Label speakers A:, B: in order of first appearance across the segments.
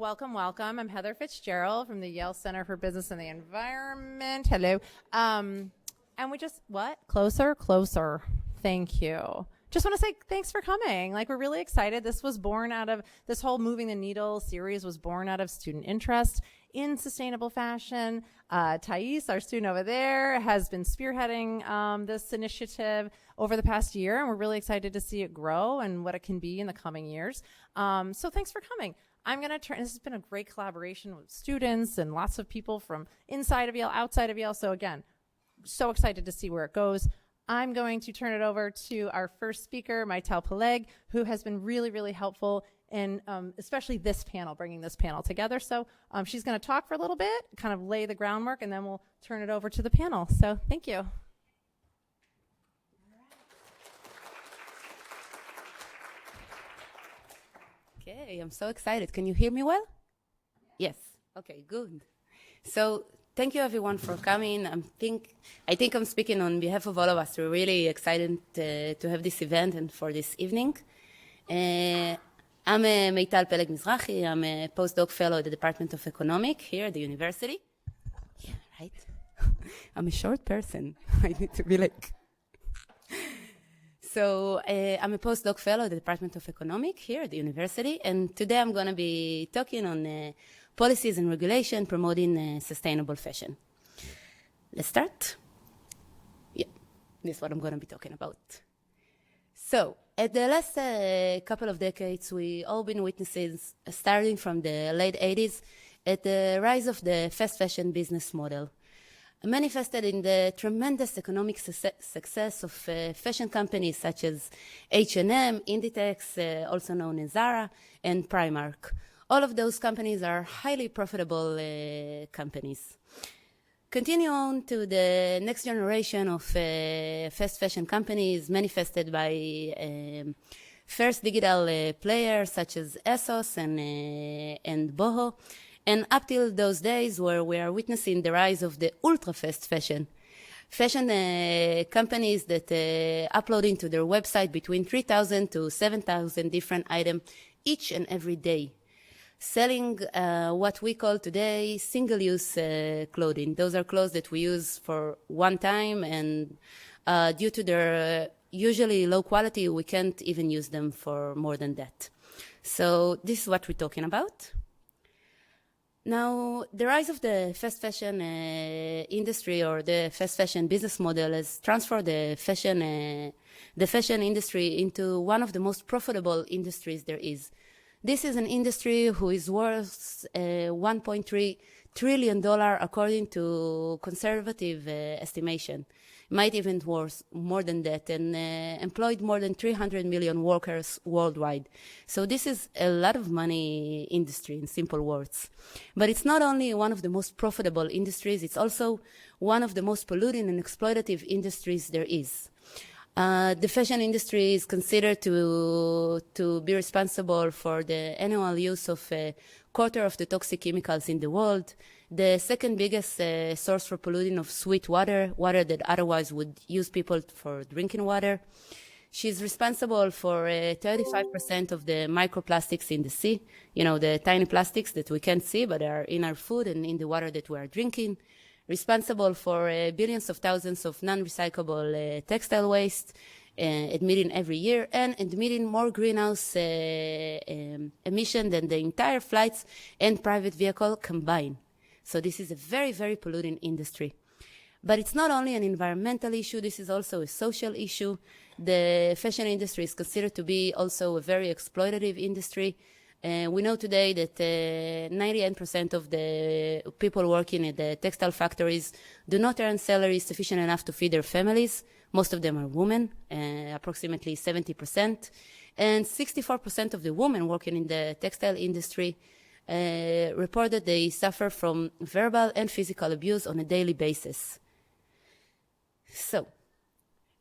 A: welcome, welcome. I'm Heather Fitzgerald from the Yale Center for Business and the Environment. Hello. And we just, what? Closer? Thank you. Just want to say thanks for coming. Like, we're really excited. This was born out of, this whole Moving the Needle series was born out of student interest in sustainable fashion. Thais, our student over there, has been spearheading this initiative over the past year, and we're really excited to see it grow and what it can be in the coming years. So thanks for coming. I'm going to turn, this has been a great collaboration with students and lots of people from inside of Yale, outside of Yale. So again, so excited to see where it goes. I'm going to turn it over to our first speaker, Maitel Peleg, who has been really, really helpful in especially this panel, bringing this panel together. So she's going to talk for a little bit, kind of lay the groundwork, and then we'll turn it over to the panel. So thank you.
B: Okay, I'm so excited. Can you hear me well? Yes. Okay, good. So thank you everyone for coming. I think I'm speaking on behalf of all of us. We're really excited to have this event and for this evening. I'm Maitel Peleg Mizrahi. I'm a postdoc fellow at the Department of Economics here at the university. Yeah, right? I'm a short person. I need to be like... So I'm a postdoc fellow at the Department of Economics here at the university, and today I'm going to be talking on policies and regulation promoting sustainable fashion. Let's start. Yeah, this is what I'm going to be talking about. So at the last couple of decades, we all been witnesses, starting from the late 80s, at the rise of the fast fashion business model, manifested in the tremendous economic success of fashion companies such as H&M, Inditex, also known as Zara, and Primark. All of those companies are highly profitable companies. Continue on to the next generation of fast fashion companies manifested by first digital players such as ASOS and Boho, and up till those days where we are witnessing the rise of the ultra-fast fashion companies that upload into their website between 3,000 to 7,000 different items each and every day, selling what we call today single-use clothing. Those are clothes that we use for one time, and due to their usually low quality, we can't even use them for more than that. So this is what we're talking about. Now, the rise of the fast fashion industry, or the fast fashion business model, has transformed the fashion industry into one of the most profitable industries there is. This is an industry who is worth $1.3 trillion according to conservative estimation. Might even worth more than that, and employed more than 300 million workers worldwide. So this is a lot of money industry, in simple words. But it's not only one of the most profitable industries, it's also one of the most polluting and exploitative industries there is. The fashion industry is considered to be responsible for the annual use of a quarter of the toxic chemicals in the world, the second biggest source for polluting of sweet water that otherwise would use people for drinking water. She's responsible for 35% of the microplastics in the sea, you know, the tiny plastics that we can't see but are in our food and in the water that we are drinking. Responsible for billions of thousands of non-recyclable textile waste, emitting every year, and emitting more greenhouse emission than the entire flights and private vehicle combined. So this is a very, very polluting industry. But it's not only an environmental issue, this is also a social issue. The fashion industry is considered to be also a very exploitative industry. We know today that 98% of the people working at the textile factories do not earn salaries sufficient enough to feed their families. Most of them are women, approximately 70%. And 64% of the women working in the textile industry report that they suffer from verbal and physical abuse on a daily basis. So,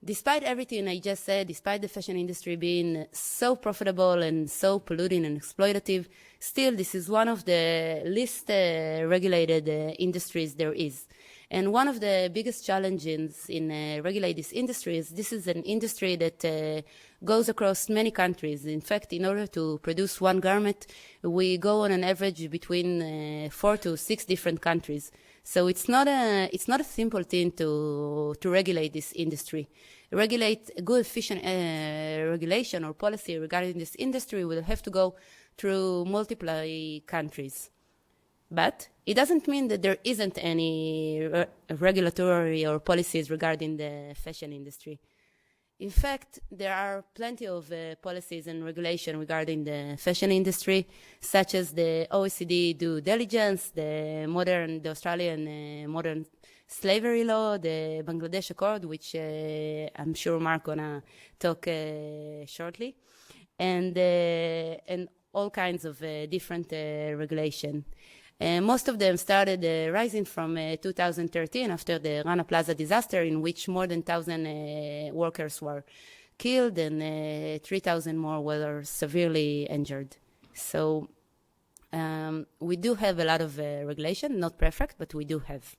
B: despite everything I just said, despite the fashion industry being so profitable and so polluting and exploitative, still this is one of the least regulated industries there is. And one of the biggest challenges in regulate this industry is this is an industry that goes across many countries. In fact, in order to produce one garment, we go on an average between 4 to 6 different countries. So it's not a simple thing to regulate this industry. Regulate a good, efficient regulation or policy regarding this industry will have to go through multiple countries. But it doesn't mean that there isn't any regulatory or policies regarding the fashion industry. In fact, there are plenty of policies and regulation regarding the fashion industry, such as the OECD due diligence, the Australian modern slavery law, the Bangladesh Accord, which I'm sure Mark gonna talk shortly, and all kinds of different regulation. Most of them started rising from 2013 after the Rana Plaza disaster, in which more than 1,000 workers were killed and 3,000 more were severely injured. So we do have a lot of regulation, not perfect, but we do have.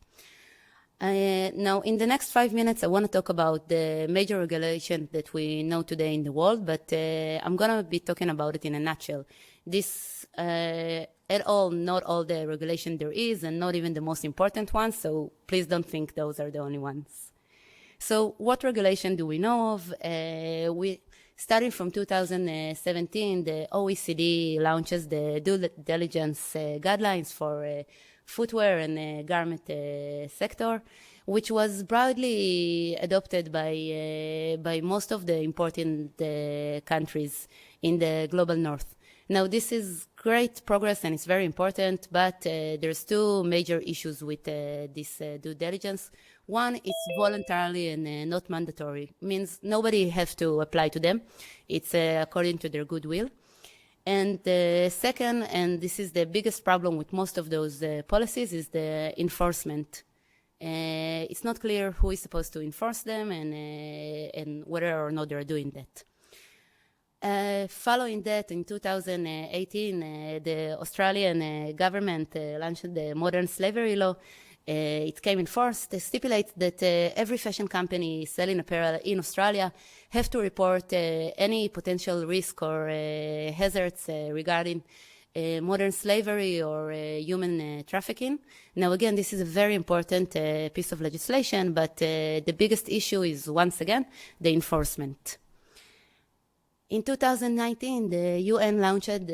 B: Now, in the next 5 minutes, I want to talk about the major regulation that we know today in the world, but I'm going to be talking about it in a nutshell. This not all the regulation there is, and not even the most important ones, so please don't think those are the only ones. So what regulation do we know of? Starting from 2017, the OECD launches the due diligence guidelines for footwear and garment sector, which was broadly adopted by most of the important countries in the global north. Now, this is great progress and it's very important, but there's two major issues with this due diligence. One, it's voluntarily and not mandatory. Means nobody has to apply to them. It's according to their goodwill. And the second, and this is the biggest problem with most of those policies, is the enforcement. It's not clear who is supposed to enforce them and whether or not they're doing that. Following that, in 2018, the Australian government launched the modern slavery law. It came in force. It stipulates that every fashion company selling apparel in Australia have to report any potential risk or hazards regarding modern slavery or human trafficking. Now, again, this is a very important piece of legislation, but the biggest issue is, once again, the enforcement. In 2019, the UN launched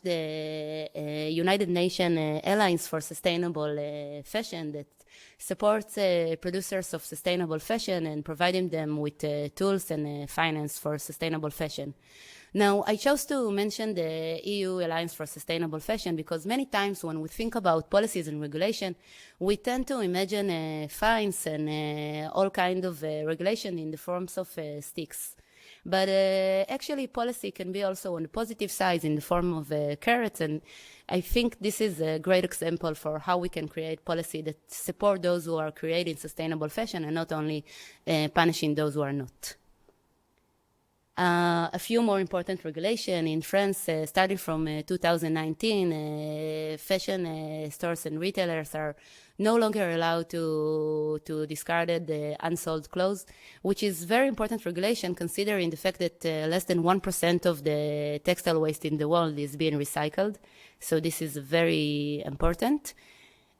B: the United Nations Alliance for Sustainable Fashion that supports producers of sustainable fashion and providing them with tools and finance for sustainable fashion. Now, I chose to mention the EU Alliance for Sustainable Fashion because many times when we think about policies and regulation, we tend to imagine fines and all kind of regulation in the forms of sticks. But actually, policy can be also on the positive side in the form of carrots, and I think this is a great example for how we can create policy that support those who are creating sustainable fashion and not only punishing those who are not. A few more important regulations in France, starting from 2019, fashion stores and retailers are no longer allowed to discard the unsold clothes, which is very important regulation considering the fact that less than 1% of the textile waste in the world is being recycled. So this is very important.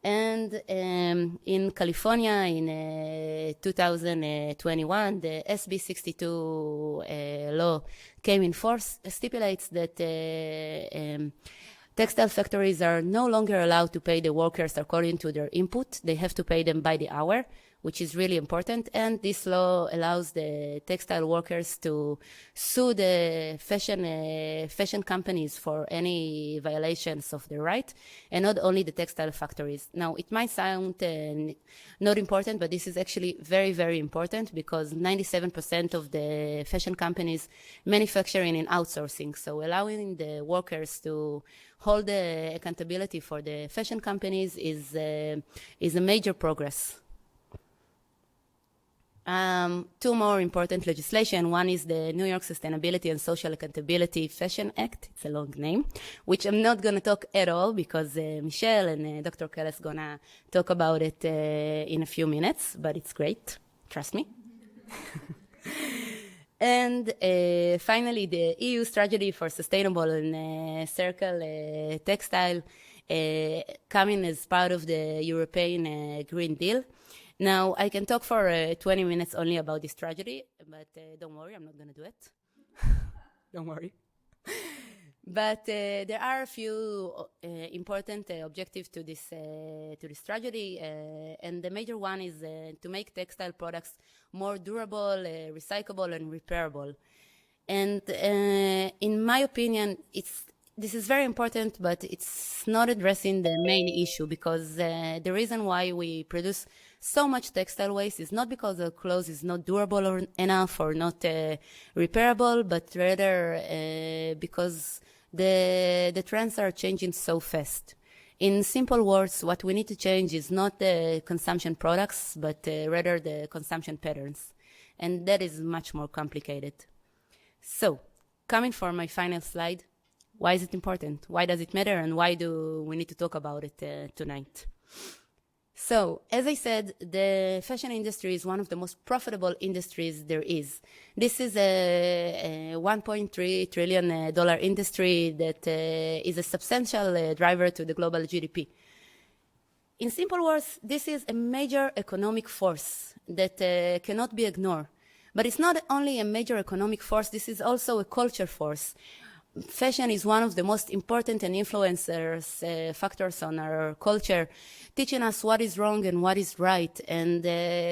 B: And in California, in 2021, the SB 62 law came in force, stipulates that textile factories are no longer allowed to pay the workers according to their input. They have to pay them by the hour, which is really important. And this law allows the textile workers to sue the fashion companies for any violations of their right, and not only the textile factories. Now, it might sound not important, but this is actually very, very important because 97% of the fashion companies manufacturing and outsourcing. So allowing the workers to hold the accountability for the fashion companies is a major progress. Two more important legislation. One is the New York Sustainability and Social Accountability Fashion Act. It's a long name, which I'm not going to talk at all because Michelle and Dr. Kelly is going to talk about it in a few minutes, but it's great. Trust me. And finally, the EU strategy for sustainable and circular textile coming as part of the European Green Deal. Now, I can talk for 20 minutes only about this tragedy, but don't worry, I'm not going to do it. Don't worry. But there are a few important objectives to this tragedy, and the major one is to make textile products more durable, recyclable, and repairable. And in my opinion, this is very important, but it's not addressing the main issue because the reason why we produce so much textile waste is not because the clothes is not durable enough or not repairable, but rather because the trends are changing so fast. In simple words, what we need to change is not the consumption products, but rather the consumption patterns. And that is much more complicated. So, coming for my final slide, why is it important? Why does it matter? And why do we need to talk about it tonight? So, as I said, the fashion industry is one of the most profitable industries there is. This is a $1.3 trillion industry that is a substantial driver to the global GDP. In simple words, this is a major economic force that cannot be ignored. But it's not only a major economic force, this is also a culture force. Fashion is one of the most important and influencers factors on our culture, teaching us what is wrong and what is right, and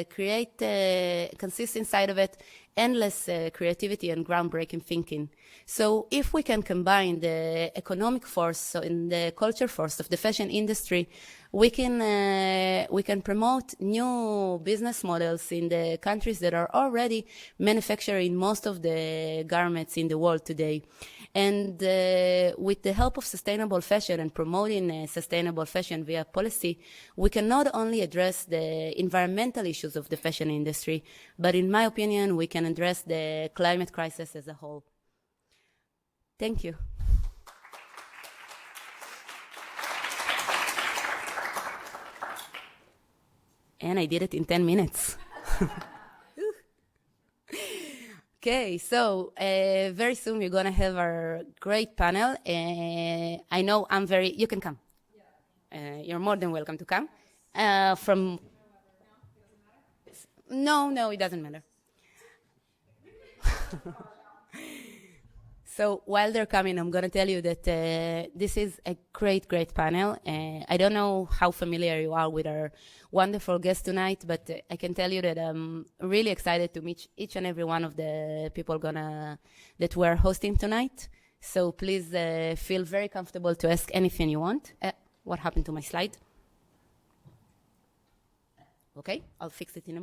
B: create, consist inside of it, endless creativity and groundbreaking thinking. So if we can combine the economic force and the culture force of the fashion industry, we can promote new business models in the countries that are already manufacturing most of the garments in the world today. And with the help of sustainable fashion and promoting sustainable fashion via policy, we can not only address the environmental issues of the fashion industry, but in my opinion, we can address the climate crisis as a whole. Thank you. And I did it in 10 minutes. Okay, so very soon we're going to have our great panel. I know you can come. You're more than welcome to come. No, it doesn't matter. So while they're coming, I'm going to tell you that this is a great, great panel. I don't know how familiar you are with our wonderful guest tonight, but I can tell you that I'm really excited to meet each and every one of the people that we're hosting tonight. So please feel very comfortable to ask anything you want. What happened to my slide? Okay, I'll fix it in a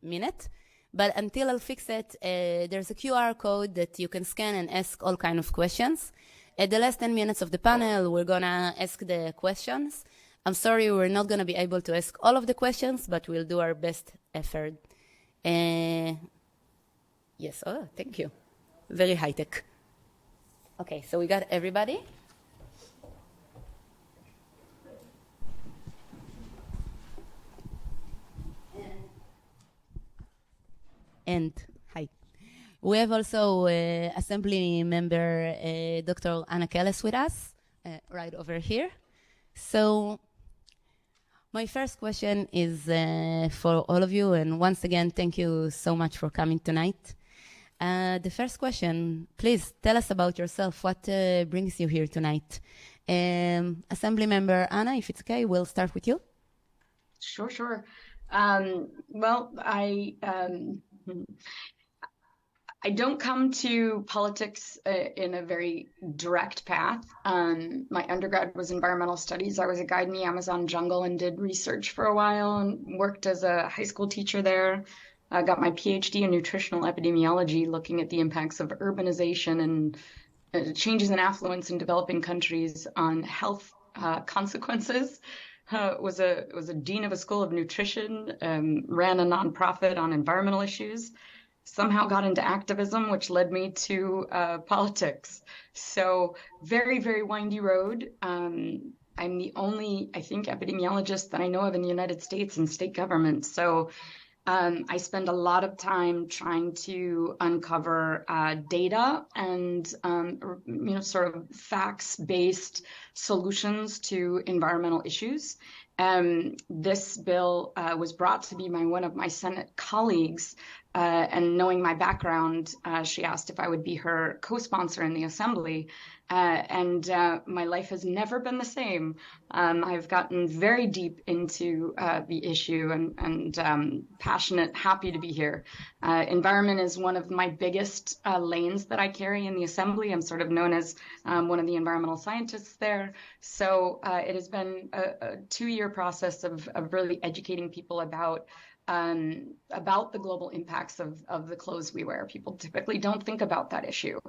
B: minute. But until I'll fix it, there's a QR code that you can scan and ask all kinds of questions. At the last 10 minutes of the panel, we're going to ask the questions. I'm sorry, we're not going to be able to ask all of the questions, but we'll do our best effort. Yes, oh, thank you. Very high-tech. Okay, so we got everybody. And hi. We have also Assembly member Dr. Anna Kellis with us, right over here. So my first question is for all of you, and once again, thank you so much for coming tonight. The first question, please tell us about yourself. What brings you here tonight? Assembly member Anna, if it's okay, we'll start with you.
C: Sure. Well, I don't come to politics in a very direct path. My undergrad was environmental studies. I was a guide in the Amazon jungle and did research for a while and worked as a high school teacher there. I got my PhD in nutritional epidemiology, looking at the impacts of urbanization and changes in affluence in developing countries on health consequences. was a dean of a school of nutrition, ran a nonprofit on environmental issues, somehow got into activism, which led me to politics. So very, very windy road. I'm the only, I think, epidemiologist that I know of in the United States in state government. So I spend a lot of time trying to uncover data and sort of facts-based solutions to environmental issues. This bill was brought to me by one of my Senate colleagues, and knowing my background, she asked if I would be her co-sponsor in the Assembly. And my life has never been the same. I've gotten very deep into the issue and passionate, happy to be here. Environment is one of my biggest lanes that I carry in the Assembly. I'm sort of known as one of the environmental scientists there. So it has been a 2-year process of really educating people about the global impacts of the clothes we wear. People typically don't think about that issue.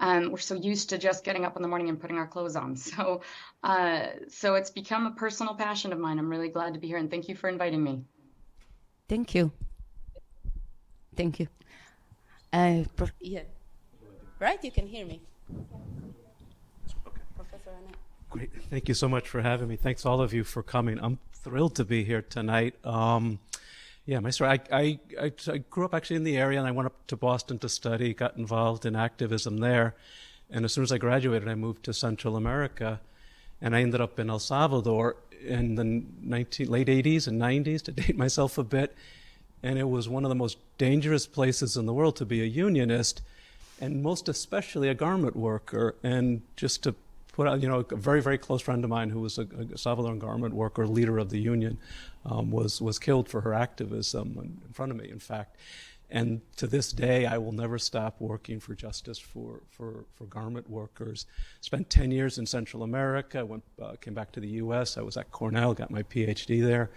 C: We're so used to just getting up in the morning and putting our clothes on. So it's become a personal passion of mine. I'm really glad to be here, and thank you for inviting me.
B: Thank you. Thank you. Yeah. Right, you can hear me.
D: Okay.
B: Professor Annette.
D: Great. Thank you so much for having me. Thanks all of you for coming. I'm thrilled to be here tonight. Yeah, my story. I grew up actually in the area, and I went up to Boston to study, got involved in activism there. And as soon as I graduated, I moved to Central America, and I ended up in El Salvador in the late 80s and 90s, to date myself a bit. And it was one of the most dangerous places in the world to be a unionist, and most especially a garment worker. And just to put out, a very, very close friend of mine who was a Salvadoran garment worker, leader of the union, was killed for her activism in front of me, in fact. And to this day, I will never stop working for justice for garment workers. Spent 10 years in Central America, came back to the U.S. I was at Cornell, got my PhD there,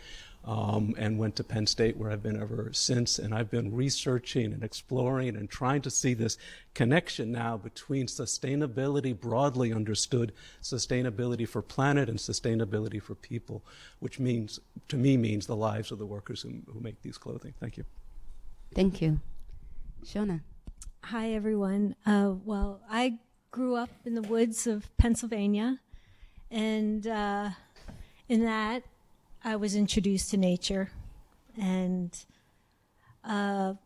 D: and went to Penn State, where I've been ever since. And I've been researching and exploring and trying to see this connection now between sustainability, broadly understood, sustainability for planet and sustainability for people, which means, to me, means the lives of the workers who make these clothing. Thank you.
B: Thank you. Shona.
E: Hi, everyone. Well, I grew up in the woods of Pennsylvania, and in that, I was introduced to nature. And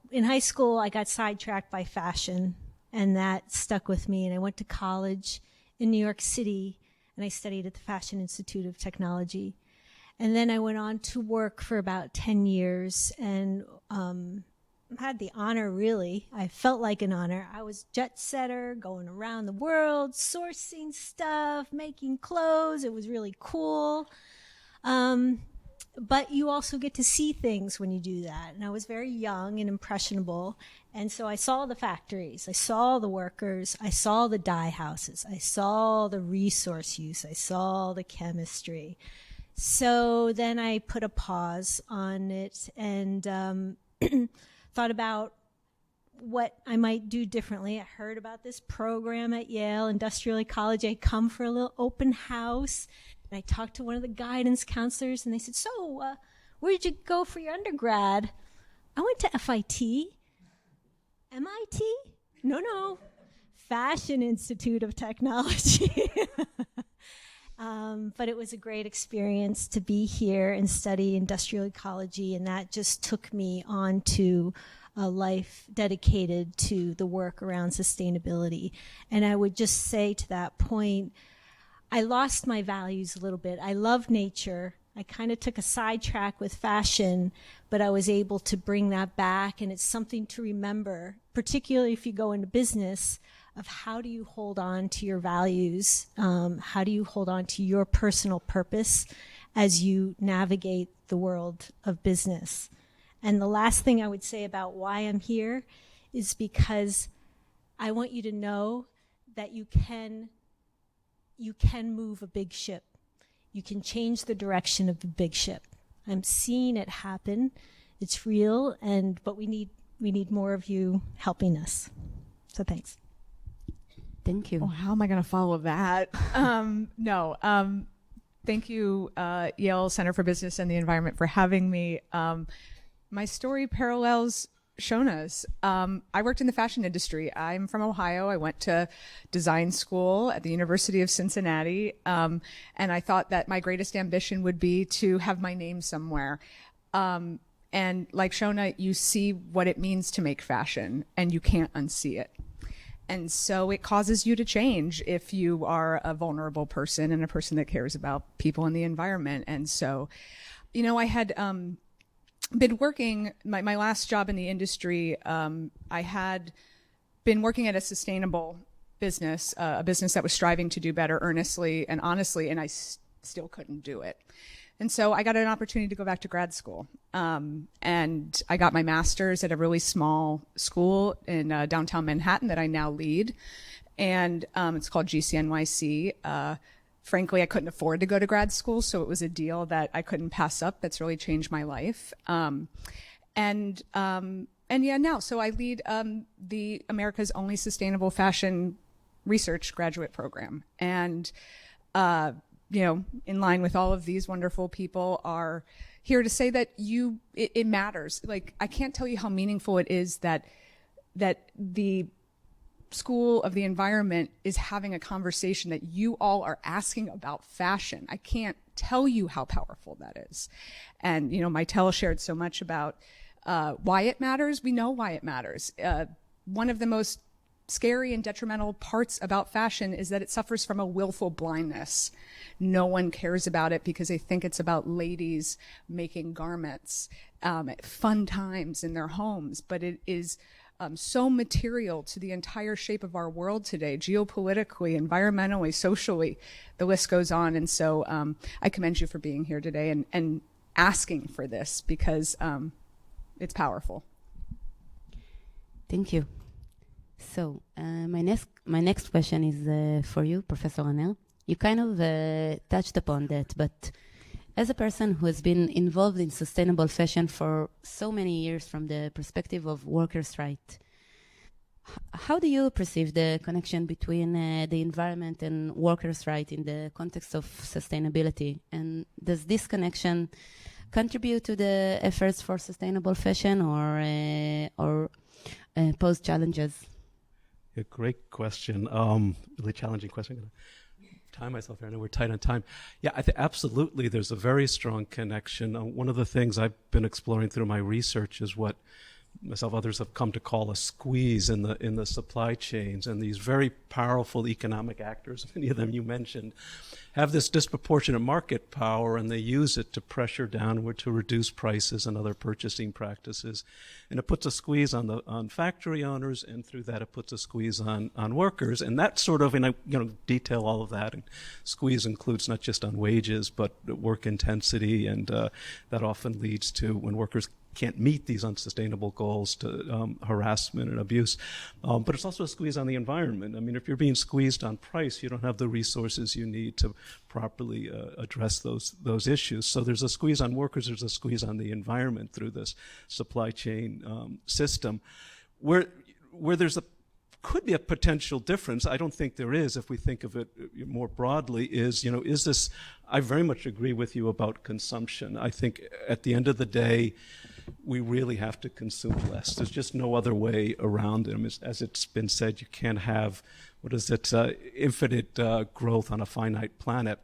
E: in high school, I got sidetracked by fashion, and that stuck with me. And I went to college in New York City, and I studied at the Fashion Institute of Technology. And then I went on to work for about 10 years, and had the honor, really. I felt like an honor. I was jet setter, going around the world, sourcing stuff, making clothes. It was really cool. But you also get to see things when you do that. And I was very young and impressionable. And so I saw the factories. I saw the workers. I saw the dye houses. I saw the resource use. I saw the chemistry. So then I put a pause on it and thought about what I might do differently. I heard about this program at Yale Industrial Ecology. I come for a little open house, and I talked to one of the guidance counselors, and they said, so where did you go for your undergrad? I went to FIT. MIT? No. Fashion Institute of Technology. But it was a great experience to be here and study industrial ecology, and that just took me on to a life dedicated to the work around sustainability. And I would just say to that point, I lost my values a little bit. I love nature. I kind of took a sidetrack with fashion, but I was able to bring that back, and it's something to remember, particularly if you go into business, of how do you hold on to your values? How do you hold on to your personal purpose as you navigate the world of business? And the last thing I would say about why I'm here is because I want you to know that you can move a big ship. You can change the direction of the big ship. I'm seeing it happen. It's real, but we need more of you helping us. So thanks.
B: Thank you.
F: Oh, how am I going to follow that? Thank you, Yale Center for Business and the Environment, for having me. My story parallels Shona's. I worked in the fashion industry. I'm from Ohio. I went to design school at the University of Cincinnati, and I thought that my greatest ambition would be to have my name somewhere. And like Shona, you see what it means to make fashion, and you can't unsee it. And so it causes you to change if you are a vulnerable person and a person that cares about people and the environment. And so, I had been working, my last job in the industry, I had been working at a sustainable business, a business that was striving to do better earnestly and honestly, and I still couldn't do it. And so I got an opportunity to go back to grad school. And I got my master's at a really small school in downtown Manhattan that I now lead. And it's called GCNYC. Frankly, I couldn't afford to go to grad school, so it was a deal that I couldn't pass up. That's really changed my life. So I lead the America's only sustainable fashion research graduate program. And in line with all of these wonderful people, are here to say that it matters. Like, I can't tell you how meaningful it is that the School of the Environment is having a conversation that you all are asking about fashion. I can't tell you how powerful that is. And, Maitel shared so much about why it matters. We know why it matters. One of the most scary and detrimental parts about fashion is that it suffers from a willful blindness. No one cares about it because they think it's about ladies making garments at fun times in their homes, but it is so material to the entire shape of our world today, geopolitically, environmentally, socially. The list goes on. And so I commend you for being here today and asking for this, because it's powerful.
B: Thank you. So my next question is for you, Professor Anel. You kind of touched upon that, but as a person who has been involved in sustainable fashion for so many years from the perspective of workers' rights, how do you perceive the connection between the environment and workers' rights in the context of sustainability? And does this connection contribute to the efforts for sustainable fashion or pose challenges?
D: Yeah, great question. Really challenging question. I'm going to time myself here. I know we're tight on time. Yeah, I think absolutely there's a very strong connection. One of the things I've been exploring through my research is what myself, others have come to call a squeeze in the supply chains, and these very powerful economic actors, many of them you mentioned, have this disproportionate market power, and they use it to pressure downward to reduce prices and other purchasing practices. And it puts a squeeze on factory owners, and through that it puts a squeeze on workers. And that sort of, and I detail all of that. And squeeze includes not just on wages, but work intensity, and that often leads to, when workers can't meet these unsustainable goals, to harassment and abuse. But it's also a squeeze on the environment. I mean, if you're being squeezed on price, you don't have the resources you need to properly address those issues. So there's a squeeze on workers, there's a squeeze on the environment through this supply chain system. Where there's could be a potential difference, I don't think there is if we think of it more broadly, is this, I very much agree with you about consumption. I think at the end of the day, we really have to consume less. There's just no other way around it. As it's been said, you can't have, infinite growth on a finite planet.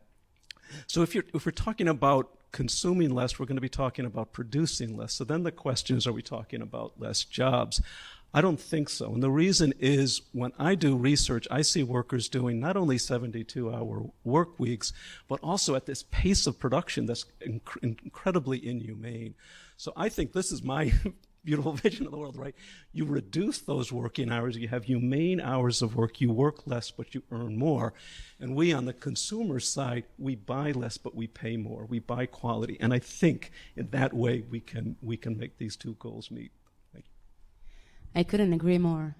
D: So if we're talking about consuming less, we're going to be talking about producing less. So then the question is, are we talking about less jobs? I don't think so. And the reason is, when I do research, I see workers doing not only 72-hour work weeks, but also at this pace of production that's incredibly inhumane. So I think this is my beautiful vision of the world, right? You reduce those working hours, you have humane hours of work, you work less, but you earn more. And we, on the consumer side, we buy less, but we pay more. We buy quality. And I think in that way we can make these two goals meet.
B: I couldn't agree more.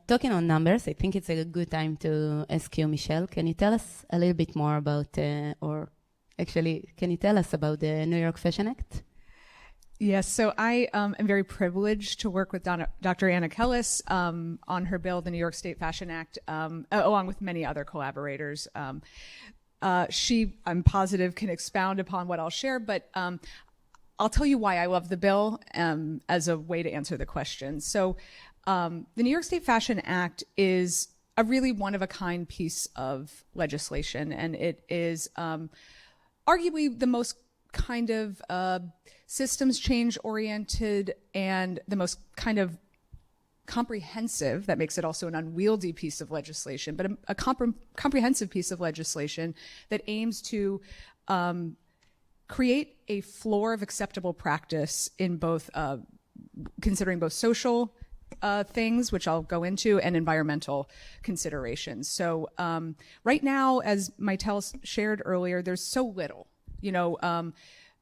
B: Talking on numbers, I think it's a good time to ask you, Michelle, can you tell us a little bit more about, can you tell us about the New York Fashion Act?
F: Yes, so I am very privileged to work with Dr. Anna Kellis on her bill, the New York State Fashion Act, along with many other collaborators. I'm positive, can expound upon what I'll share, but I'll tell you why I love the bill as a way to answer the question. So the New York State Fashion Act is a really one-of-a-kind piece of legislation, and it is arguably the most kind of systems change oriented and the most kind of comprehensive, that makes it also an unwieldy piece of legislation, but a comprehensive piece of legislation that aims to create a floor of acceptable practice in both, considering both social things, which I'll go into, and environmental considerations. So right now, as Maitel shared earlier, there's so little.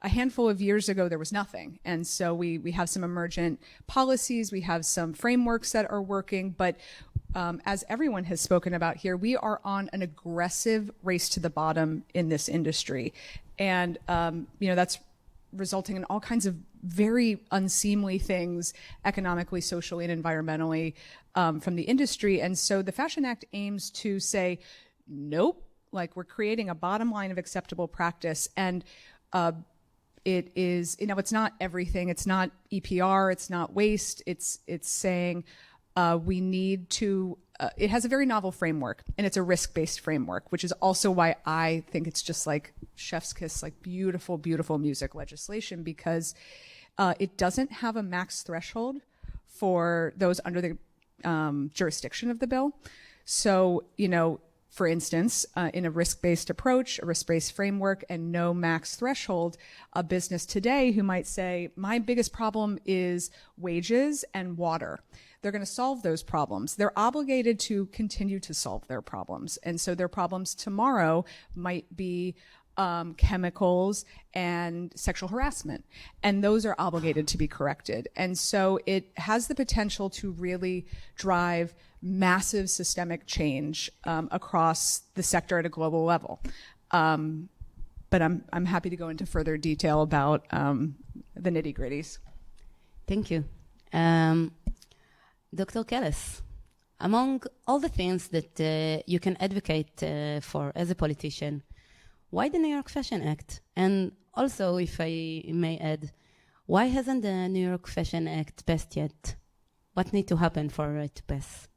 F: A handful of years ago, there was nothing. And so we have some emergent policies, we have some frameworks that are working, but as everyone has spoken about here, we are on an aggressive race to the bottom in this industry. And, that's resulting in all kinds of very unseemly things, economically, socially, and environmentally, from the industry. And so the Fashion Act aims to say, nope, like we're creating a bottom line of acceptable practice. And it is, it's not everything. It's not EPR. It's not waste. It's saying we need to, it has a very novel framework, and it's a risk-based framework, which is also why I think it's just like chef's kiss, like beautiful, beautiful music legislation, because it doesn't have a max threshold for those under the jurisdiction of the bill. So, for instance, in a risk-based approach, a risk-based framework, and no max threshold, a business today who might say, my biggest problem is wages and water. They're going to solve those problems. They're obligated to continue to solve their problems. And so their problems tomorrow might be chemicals and sexual harassment. And those are obligated to be corrected. And so it has the potential to really drive massive systemic change across the sector at a global level. But I'm happy to go into further detail about the nitty-gritties.
B: Thank you. Dr. Kellis, among all the things that you can advocate for as a politician, why the New York Fashion Act? And also, if I may add, why hasn't the New York Fashion Act passed yet? What needs to happen for it to pass?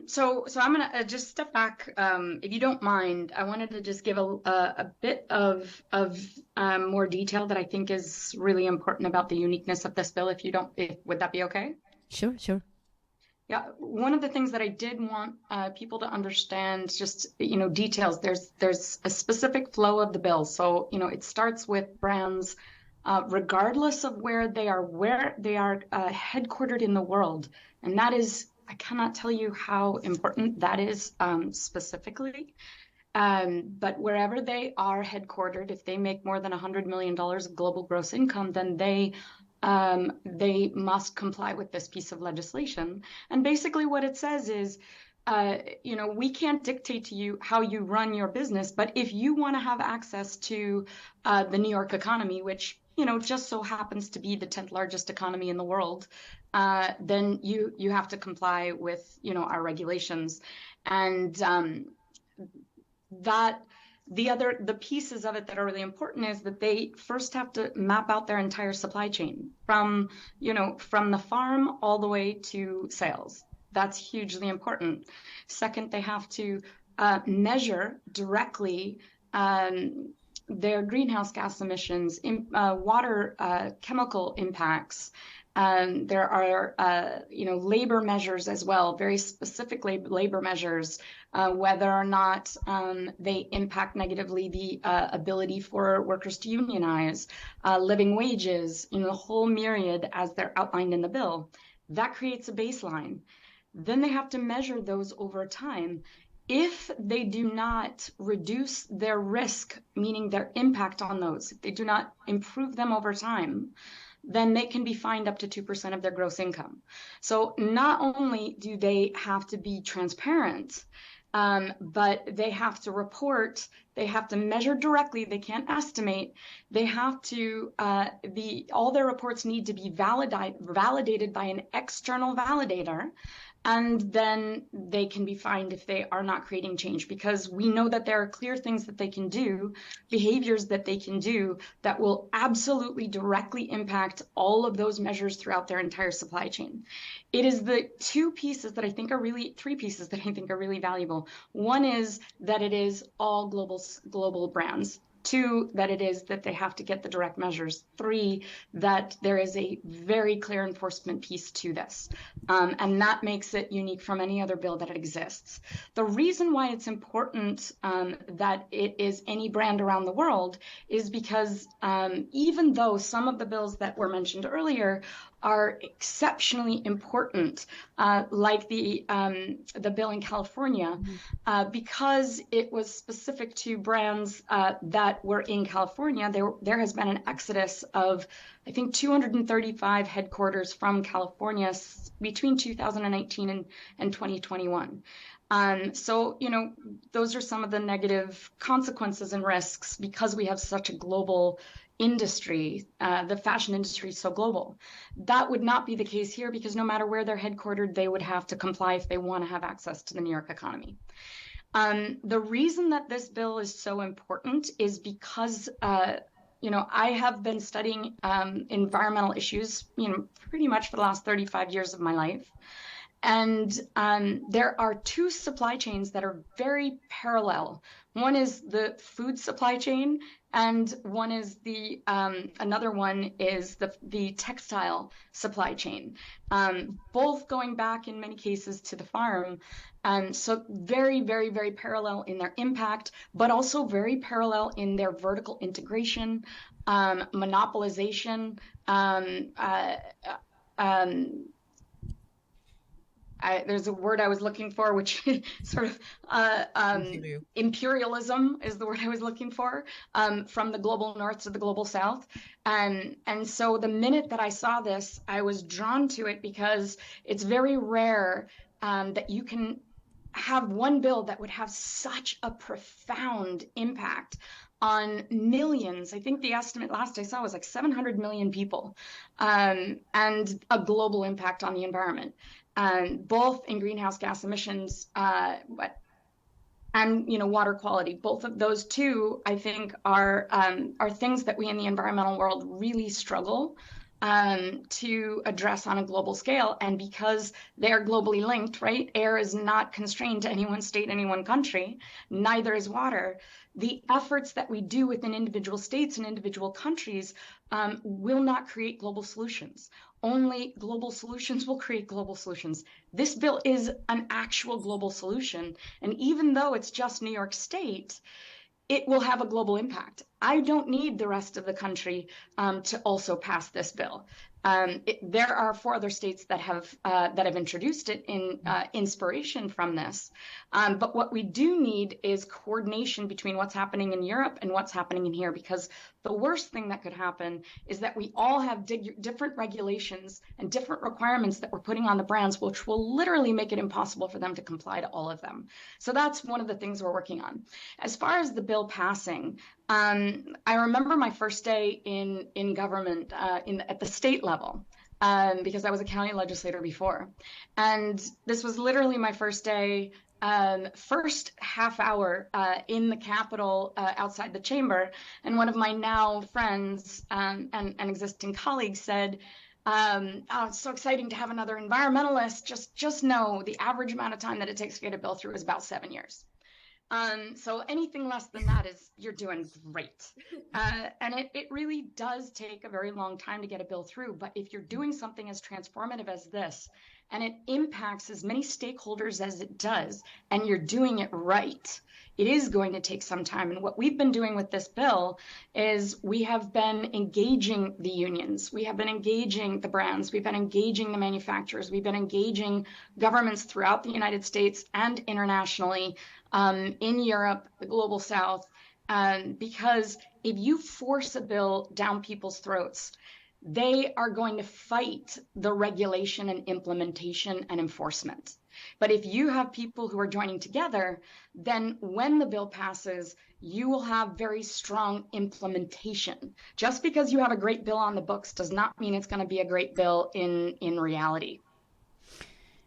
C: So I'm going to just step back. If you don't mind, I wanted to just give a bit of more detail that I think is really important about the uniqueness of this bill. Would that be okay?
B: Sure.
C: Yeah, one of the things that I did want people to understand, just details. There's a specific flow of the bill. So it starts with brands, regardless of where they are headquartered in the world, and that is, I cannot tell you how important that is specifically. But wherever they are headquartered, if they make more than $100 million of global gross income, then they must comply with this piece of legislation. And basically what it says is, we can't dictate to you how you run your business, but if you want to have access to the New York economy, which, just so happens to be the 10th largest economy in the world, then you have to comply with, our regulations. And the pieces of it that are really important is that they first have to map out their entire supply chain from the farm all the way to sales. That's hugely important. Second, they have to measure directly their greenhouse gas emissions, water, chemical impacts. There are, labor measures as well, very specific labor measures, whether or not they impact negatively the ability for workers to unionize, living wages, the whole myriad as they're outlined in the bill. That creates a baseline. Then they have to measure those over time. If they do not reduce their risk, meaning their impact on those, if they do not improve them over time, then they can be fined up to 2% of their gross income. So not only do they have to be transparent, but they have to report, they have to measure directly, they can't estimate, they have to, all their reports need to be validated by an external validator, And then they can be fined if they are not creating change, because we know that there are clear things that they can do, behaviors that they can do that will absolutely directly impact all of those measures throughout their entire supply chain. It is the three pieces that I think are really valuable. One is that it is all global brands. Two, that it is that they have to get the direct measures. Three, that there is a very clear enforcement piece to this. And that makes it unique from any other bill that exists. The reason why it's important that it is any brand around the world is because even though some of the bills that were mentioned earlier are exceptionally important, like the bill in California, because it was specific to brands that were in California. There has been an exodus of, I think, 235 headquarters from California between 2019 and 2021. So, those are some of the negative consequences and risks because we have such a global industry. The fashion industry is so global. That would not be the case here, because no matter where they're headquartered, they would have to comply if they want to have access to the New York economy. The reason that this bill is so important is because I have been studying environmental issues, pretty much for the last 35 years of my life. And there are two supply chains that are very parallel. One is the food supply chain, and another one is the textile supply chain. Both going back in many cases to the farm. So very, very, very parallel in their impact, but also very parallel in their vertical integration, monopolization, there's a word I was looking for, which sort of imperialism is the word I was looking for, from the global north to the global south. And so the minute that I saw this, I was drawn to it because it's very rare that you can have one bill that would have such a profound impact on millions. I think the estimate last I saw was like 700 million people, and a global impact on the environment. Both in greenhouse gas emissions and water quality. Both of those two, I think, are things that we in the environmental world really struggle to address on a global scale. And because they're globally linked, right? Air is not constrained to any one state, any one country. Neither is water. The efforts that we do within individual states and individual countries will not create global solutions. Only global solutions will create global solutions. This bill is an actual global solution. And even though it's just New York State, it will have a global impact. I don't need the rest of the country to also pass this bill. There are 4 other states that have introduced it in inspiration from this. But what we do need is coordination between what's happening in Europe and what's happening in here, because the worst thing that could happen is that we all have different regulations and different requirements that we're putting on the brands, which will literally make it impossible for them to comply to all of them. So that's one of the things we're working on. As far as the bill passing, I remember my first day in government at the state level, because I was a county legislator before. And this was literally my first day, first half hour in the Capitol outside the chamber. And one of my now friends and existing colleagues said, oh, it's so exciting to have another environmentalist. Just know the average amount of time that it takes to get a bill through is about 7 years. So anything less than that you're doing great. And it really does take a very long time to get a bill through. But if you're doing something as transformative as this, and it impacts as many stakeholders as it does, and you're doing it right, it is going to take some time. And what we've been doing with this bill is we have been engaging the unions. We have been engaging the brands. We've been engaging the manufacturers. We've been engaging governments throughout the United States and internationally, in Europe, the global south, because if you force a bill down people's throats, they are going to fight the regulation and implementation and enforcement. But if you have people who are joining together, then when the bill passes, you will have very strong implementation. Just because you have a great bill on the books does not mean it's going to be a great bill in reality.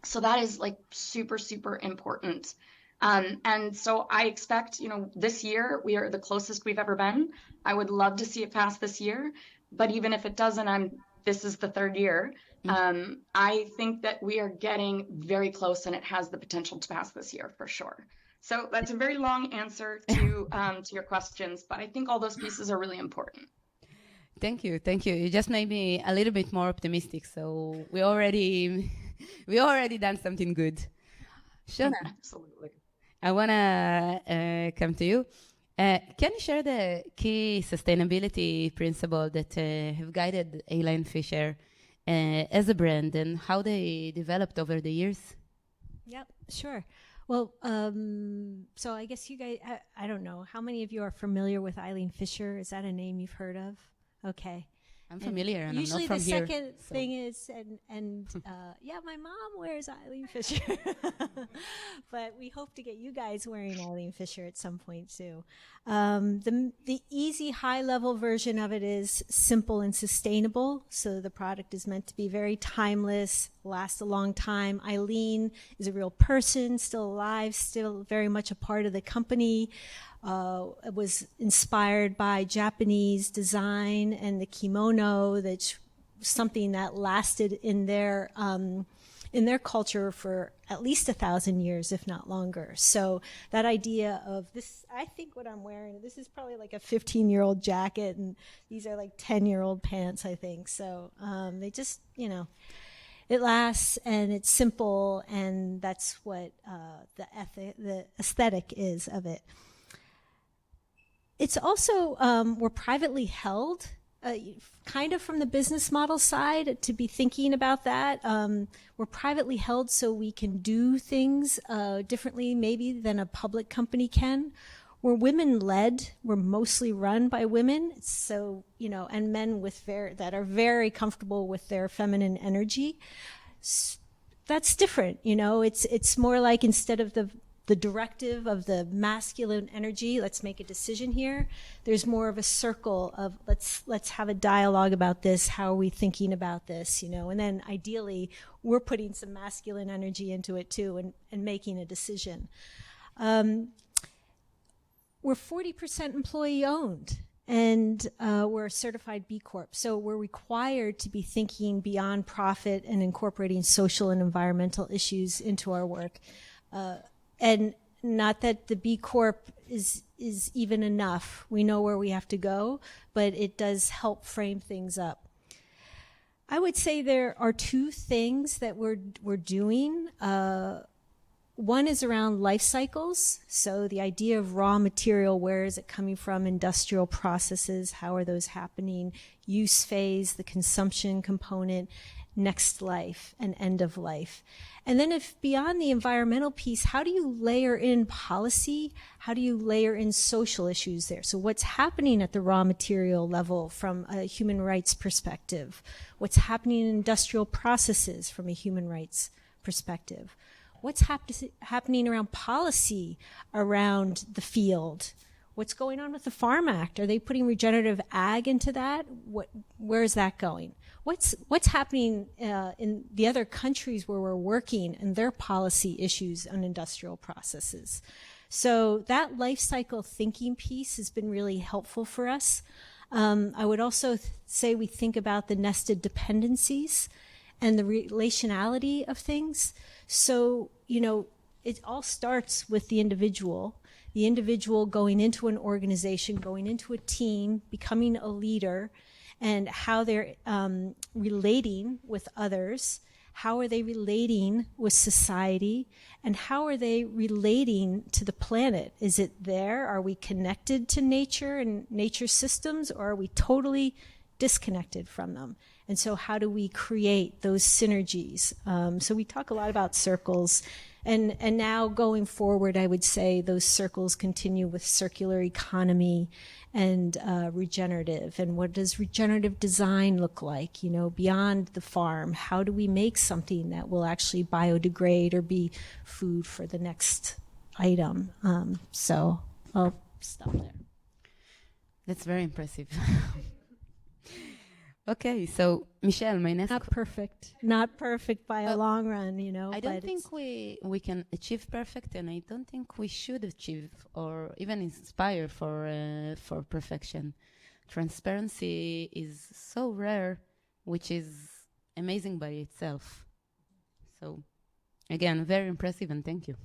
C: So that is like super, super important. And so I expect, this year we are the closest we've ever been. I would love to see it pass this year, but even if it doesn't, this is the third year. I think that we are getting very close, and it has the potential to pass this year for sure. So that's a very long answer to your questions, but I think all those pieces are really important.
B: Thank you. You just made me a little bit more optimistic. So we already done something good. Shona,
C: Absolutely.
B: I wanna come to you. Can you share the key sustainability principle that have guided Aline Fisher as a brand and how they developed over the years?
E: Yep, sure. Well, so I guess you guys, I don't know, how many of you are familiar with Eileen Fisher? Is that a name you've heard of? Okay.
B: I'm familiar, and
E: usually
B: I'm not from here.
E: Usually the second thing is, yeah, my mom wears Eileen Fisher. But we hope to get you guys wearing Eileen Fisher at some point too. The easy high-level version of it is simple and sustainable. So the product is meant to be very timeless, last a long time. Eileen is a real person, still alive, still very much a part of the company. It was inspired by Japanese design and the kimono. That's something that lasted in their culture for at least 1,000 years, if not longer. So that idea of this, I think what I'm wearing, this is probably like a 15-year-old jacket, and these are like 10-year-old pants, I think. So they just, it lasts, and it's simple, and that's what the aesthetic is of it. It's also, we're privately held, kind of from the business model side, to be thinking about that. We're privately held so we can do things differently maybe than a public company can. We're women-led. We're mostly run by women, so, and men that are very comfortable with their feminine energy. That's different, It's more like, instead of the directive of the masculine energy, let's make a decision here, there's more of a circle of let's have a dialogue about this, how are we thinking about this, and then ideally we're putting some masculine energy into it too, and making a decision. We're 40% employee owned, and we're a certified B Corp, so we're required to be thinking beyond profit and incorporating social and environmental issues into our work. And not that the B Corp is even enough. We know where we have to go, but it does help frame things up. I would say there are two things that we're doing. One is around life cycles. So the idea of raw material, where is it coming from? Industrial processes, how are those happening? Use phase, the consumption component, next life and end of life. And then if beyond the environmental piece, how do you layer in policy? How do you layer in social issues there? So what's happening at the raw material level from a human rights perspective? What's happening in industrial processes from a human rights perspective? What's happening around policy around the field? What's going on with the Farm Act? Are they putting regenerative ag into that? Where is that going? What's happening in the other countries where we're working and their policy issues on industrial processes? So that life cycle thinking piece has been really helpful for us. I would also say we think about the nested dependencies and the relationality of things. So, it all starts with the individual going into an organization, going into a team, becoming a leader, and how they're relating with others, how are they relating with society, and how are they relating to the planet? Is it there? Are we connected to nature and nature systems, or are we totally disconnected from them? And so how do we create those synergies? So we talk a lot about circles. And now going forward, I would say those circles continue with circular economy and regenerative. And what does regenerative design look like, beyond the farm? How do we make something that will actually biodegrade or be food for the next item? So I'll stop there.
B: That's very impressive. Okay, so Michelle, my next.
E: Not perfect by a long run, you know.
B: I don't
E: but
B: think we can achieve perfect, and I don't think we should achieve or even inspire for perfection. Transparency is so rare, which is amazing by itself. So, again, very impressive, and thank you.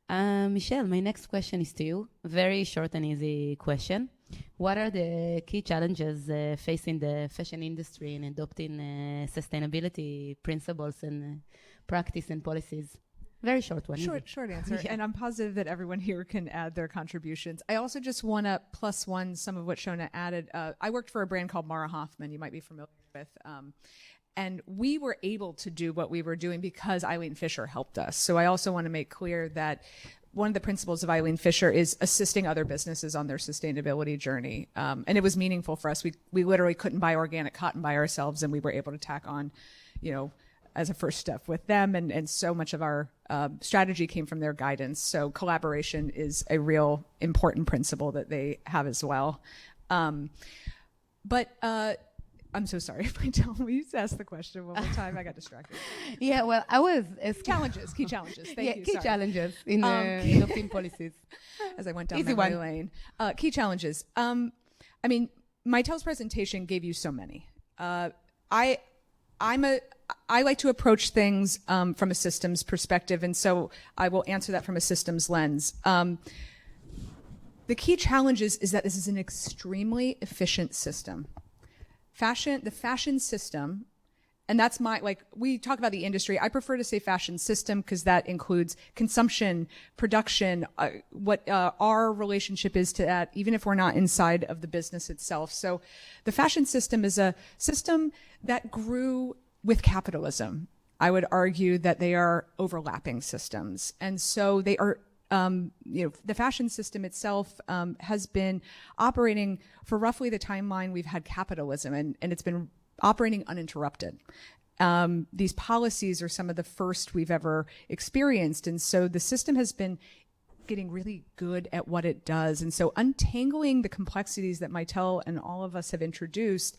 B: Michelle, my next question is to you. Very short and easy question. What are the key challenges facing the fashion industry in adopting sustainability principles and practice and policies? Very short one.
F: Short answer.
B: Yeah.
F: And I'm positive that everyone here can add their contributions. I also just want to plus one some of what Shona added. I worked for a brand called Mara Hoffman, you might be familiar with. And we were able to do what we were doing because Eileen Fisher helped us. So I also want to make clear that one of the principles of Eileen Fisher is assisting other businesses on their sustainability journey. And it was meaningful for us. We literally couldn't buy organic cotton by ourselves, and we were able to tack on, as a first step with them. And so much of our strategy came from their guidance. So collaboration is a real important principle that they have as well. I'm so sorry if I don't. Will you ask the question one more time? I got distracted.
B: Yeah, well, I was
F: Key challenges. Thank you.
B: Key
F: Sorry.
B: challenges in adopting policies.
F: As I went down
B: Easy
F: memory
B: one.
F: lane. Key challenges. Mitel's presentation gave you so many. I like to approach things from a systems perspective, and so I will answer that from a systems lens. The key challenge is that this is an extremely efficient system. The fashion system, and that's we talk about the industry. I prefer to say fashion system because that includes consumption, production, what our relationship is to that, even if we're not inside of the business itself. So the fashion system is a system that grew with capitalism. I would argue that they are overlapping systems. And so they are the fashion system itself has been operating for roughly the timeline we've had capitalism, and it's been operating uninterrupted. These policies are some of the first we've ever experienced, and so the system has been getting really good at what it does. And so untangling the complexities that Mitel and all of us have introduced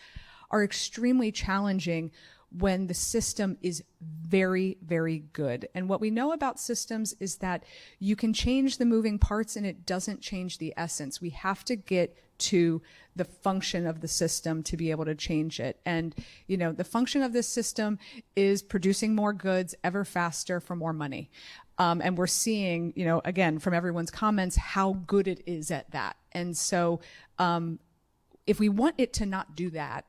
F: are extremely challenging when the system is very, very good. And what we know about systems is that you can change the moving parts and it doesn't change the essence. We have to get to the function of the system to be able to change it. And, the function of this system is producing more goods ever faster for more money. And we're seeing, again, from everyone's comments, how good it is at that. And so if we want it to not do that,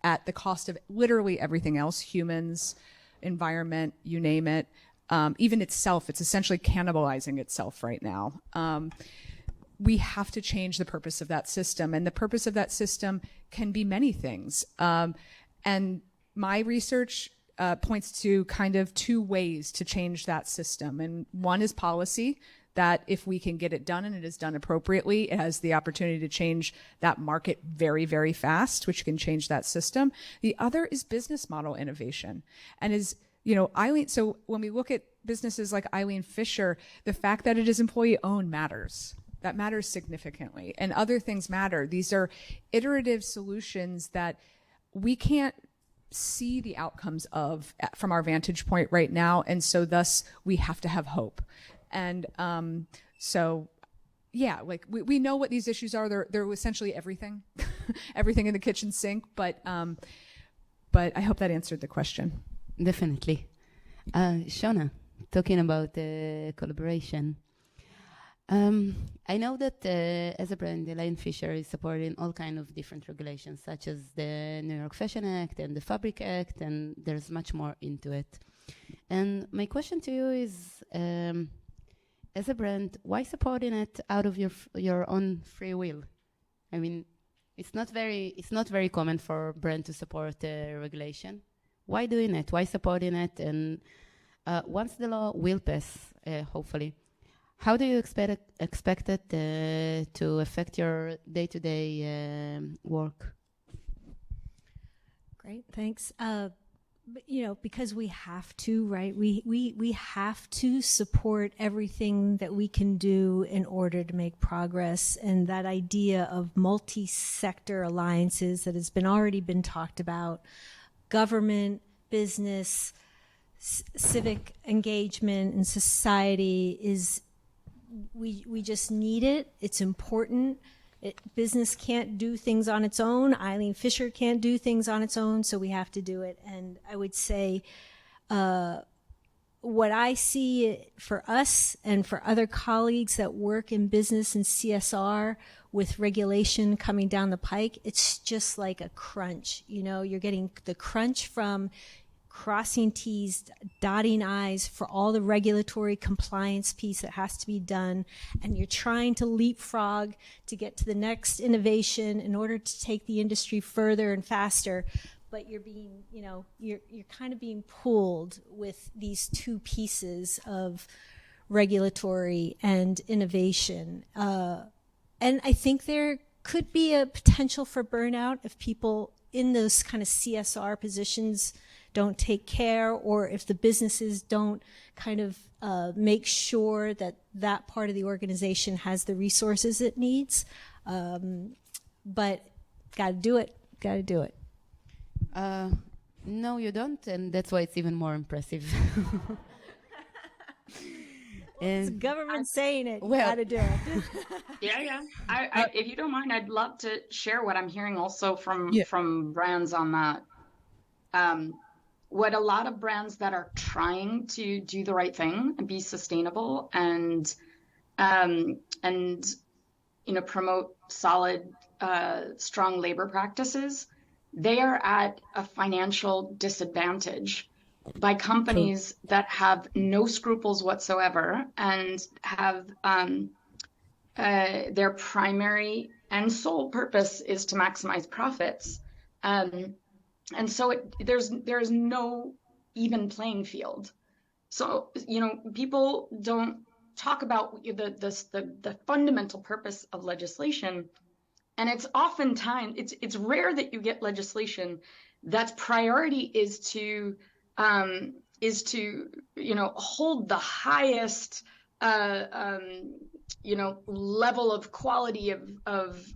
F: at the cost of literally everything else, humans, environment, you name it, even itself, it's essentially cannibalizing itself right now. We have to change the purpose of that system. And the purpose of that system can be many things. And my research points to kind of two ways to change that system. And one is policy, that if we can get it done and it is done appropriately, it has the opportunity to change that market very, very fast, which can change that system. The other is business model innovation. And Eileen, so when we look at businesses like Eileen Fisher, the fact that it is employee owned matters. That matters significantly. And other things matter. These are iterative solutions that we can't see the outcomes of from our vantage point right now. And so thus we have to have hope. And we know what these issues are. They're essentially everything, everything in the kitchen sink. But I hope that answered the question.
B: Definitely. Shona, talking about collaboration. I know that as a brand, Eileen Fisher is supporting all kinds of different regulations, such as the New York Fashion Act and the Fabric Act, and there's much more into it. And my question to you is, as a brand, why supporting it out of your own free will? I mean, it's not very common for a brand to support regulation. Why doing it? Why supporting it? And once the law will pass, hopefully, how do you expect it to affect your day-to-day work?
E: Great, thanks. But, because we have to, right? We have to support everything that we can do in order to make progress. And that idea of multi-sector alliances that has already been talked about, government, business, civic engagement, and society we just need it. It's important. Business can't do things on its own. Eileen Fisher can't do things on its own, so we have to do it. And I would say what I see for us and for other colleagues that work in business and CSR with regulation coming down the pike, it's just like a crunch. You're getting the crunch from crossing T's, dotting I's for all the regulatory compliance piece that has to be done, and you're trying to leapfrog to get to the next innovation in order to take the industry further and faster. But you're being, you're kind of being pulled with these two pieces of regulatory and innovation. And I think there could be a potential for burnout if people in those kind of CSR positions don't take care, or if the businesses don't kind of make sure that that part of the organization has the resources it needs. But got to do it.
B: No, you don't, and that's why it's even more impressive.
E: It's the government saying it.
B: Well,
E: Got to do it.
C: Yeah. If you don't mind, I'd love to share what I'm hearing also from brands on that. What a lot of brands that are trying to do the right thing and be sustainable and promote solid, strong labor practices, they are at a financial disadvantage by companies that have no scruples whatsoever and have their primary and sole purpose is to maximize profits. And so there's no even playing field. So, people don't talk about the fundamental purpose of legislation. And it's oftentimes, it's rare that you get legislation that's priority is to hold the highest, level of quality of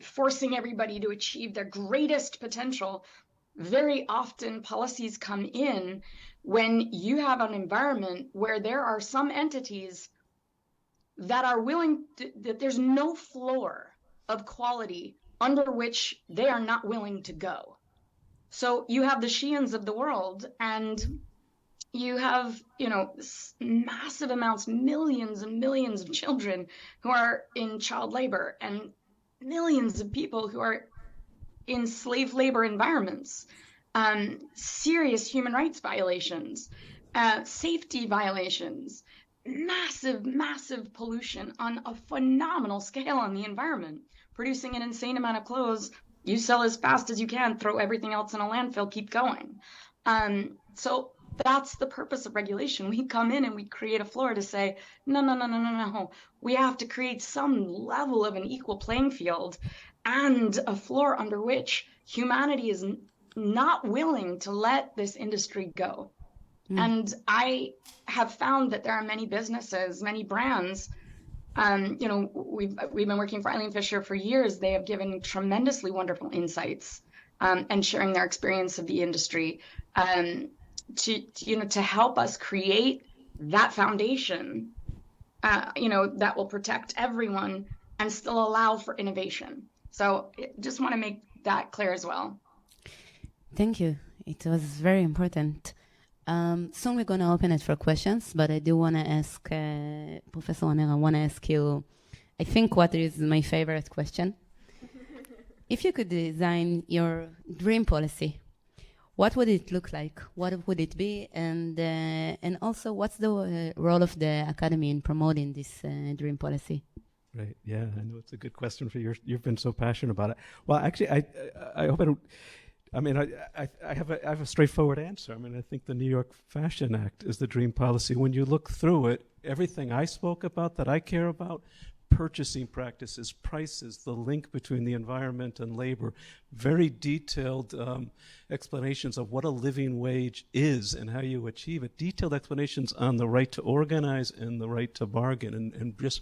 C: forcing everybody to achieve their greatest potential. Very often policies come in when you have an environment where there are some entities that are willing that there's no floor of quality under which they are not willing to go. So you have the Sheins of the world, and you have, massive amounts, millions and millions of children who are in child labor, and millions of people who are in slave labor environments, serious human rights violations, safety violations, massive pollution on a phenomenal scale on the environment, producing an insane amount of clothes. You sell as fast as you can, throw everything else in a landfill, keep going. So that's the purpose of regulation. We come in and we create a floor to say, no. We have to create some level of an equal playing field and a floor under which humanity is not willing to let this industry go. And I have found that there are many businesses, many brands. We've been working for Eileen Fisher for years. They have given tremendously wonderful insights and sharing their experience of the industry to help us create that foundation, that will protect everyone and still allow for innovation. So just want to make that clear as well.
B: Thank you. It was very important. Soon we're going to open it for questions, but I do want to ask, Professor Wanner, I want to ask you, I think what is my favorite question. If you could design your dream policy, what would it look like? What would it be? And also, what's the role of the academy in promoting this dream policy?
D: Right. Yeah, I know it's a good question for you. You've been so passionate about it. Well, actually, I hope I don't. I mean, I have a straightforward answer. I mean, I think the New York Fashion Act is the dream policy. When you look through it, everything I spoke about that I care about, purchasing practices, prices, the link between the environment and labor, very detailed explanations of what a living wage is and how you achieve it, detailed explanations on the right to organize and the right to bargain, and just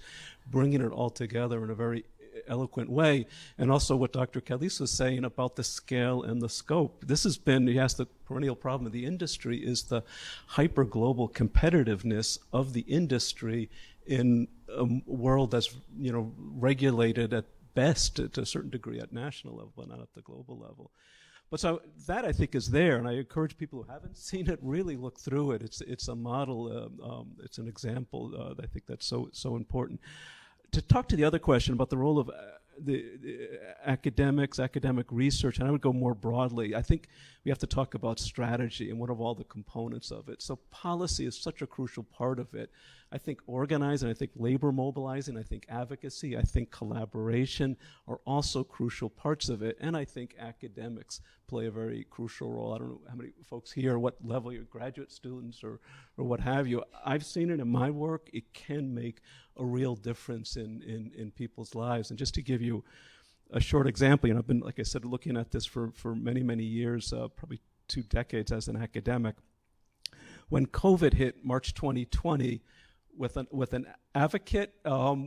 D: bringing it all together in a very eloquent way. And also what Dr. Calise was saying about the scale and the scope. This has been, he asked, the perennial problem of the industry is the hyper-global competitiveness of the industry in a world that's, regulated at best to a certain degree at national level, but not at the global level. But so that, I think, is there, and I encourage people who haven't seen it, really look through it. It's a model, it's an example. I think that's so important. To talk to the other question about the role of the academic research, and I would go more broadly, I think we have to talk about strategy and what are all the components of it. So policy is such a crucial part of it. I think organizing, I think labor mobilizing, I think advocacy, I think collaboration are also crucial parts of it, and I think academics play a very crucial role. I don't know how many folks here, what level you're graduate students or what have you. I've seen it in my work. It can make a real difference in people's lives. And just to give you a short example, I've been, like I said, looking at this for many, many years, probably 2 decades as an academic. When COVID hit March 2020, with an advocate,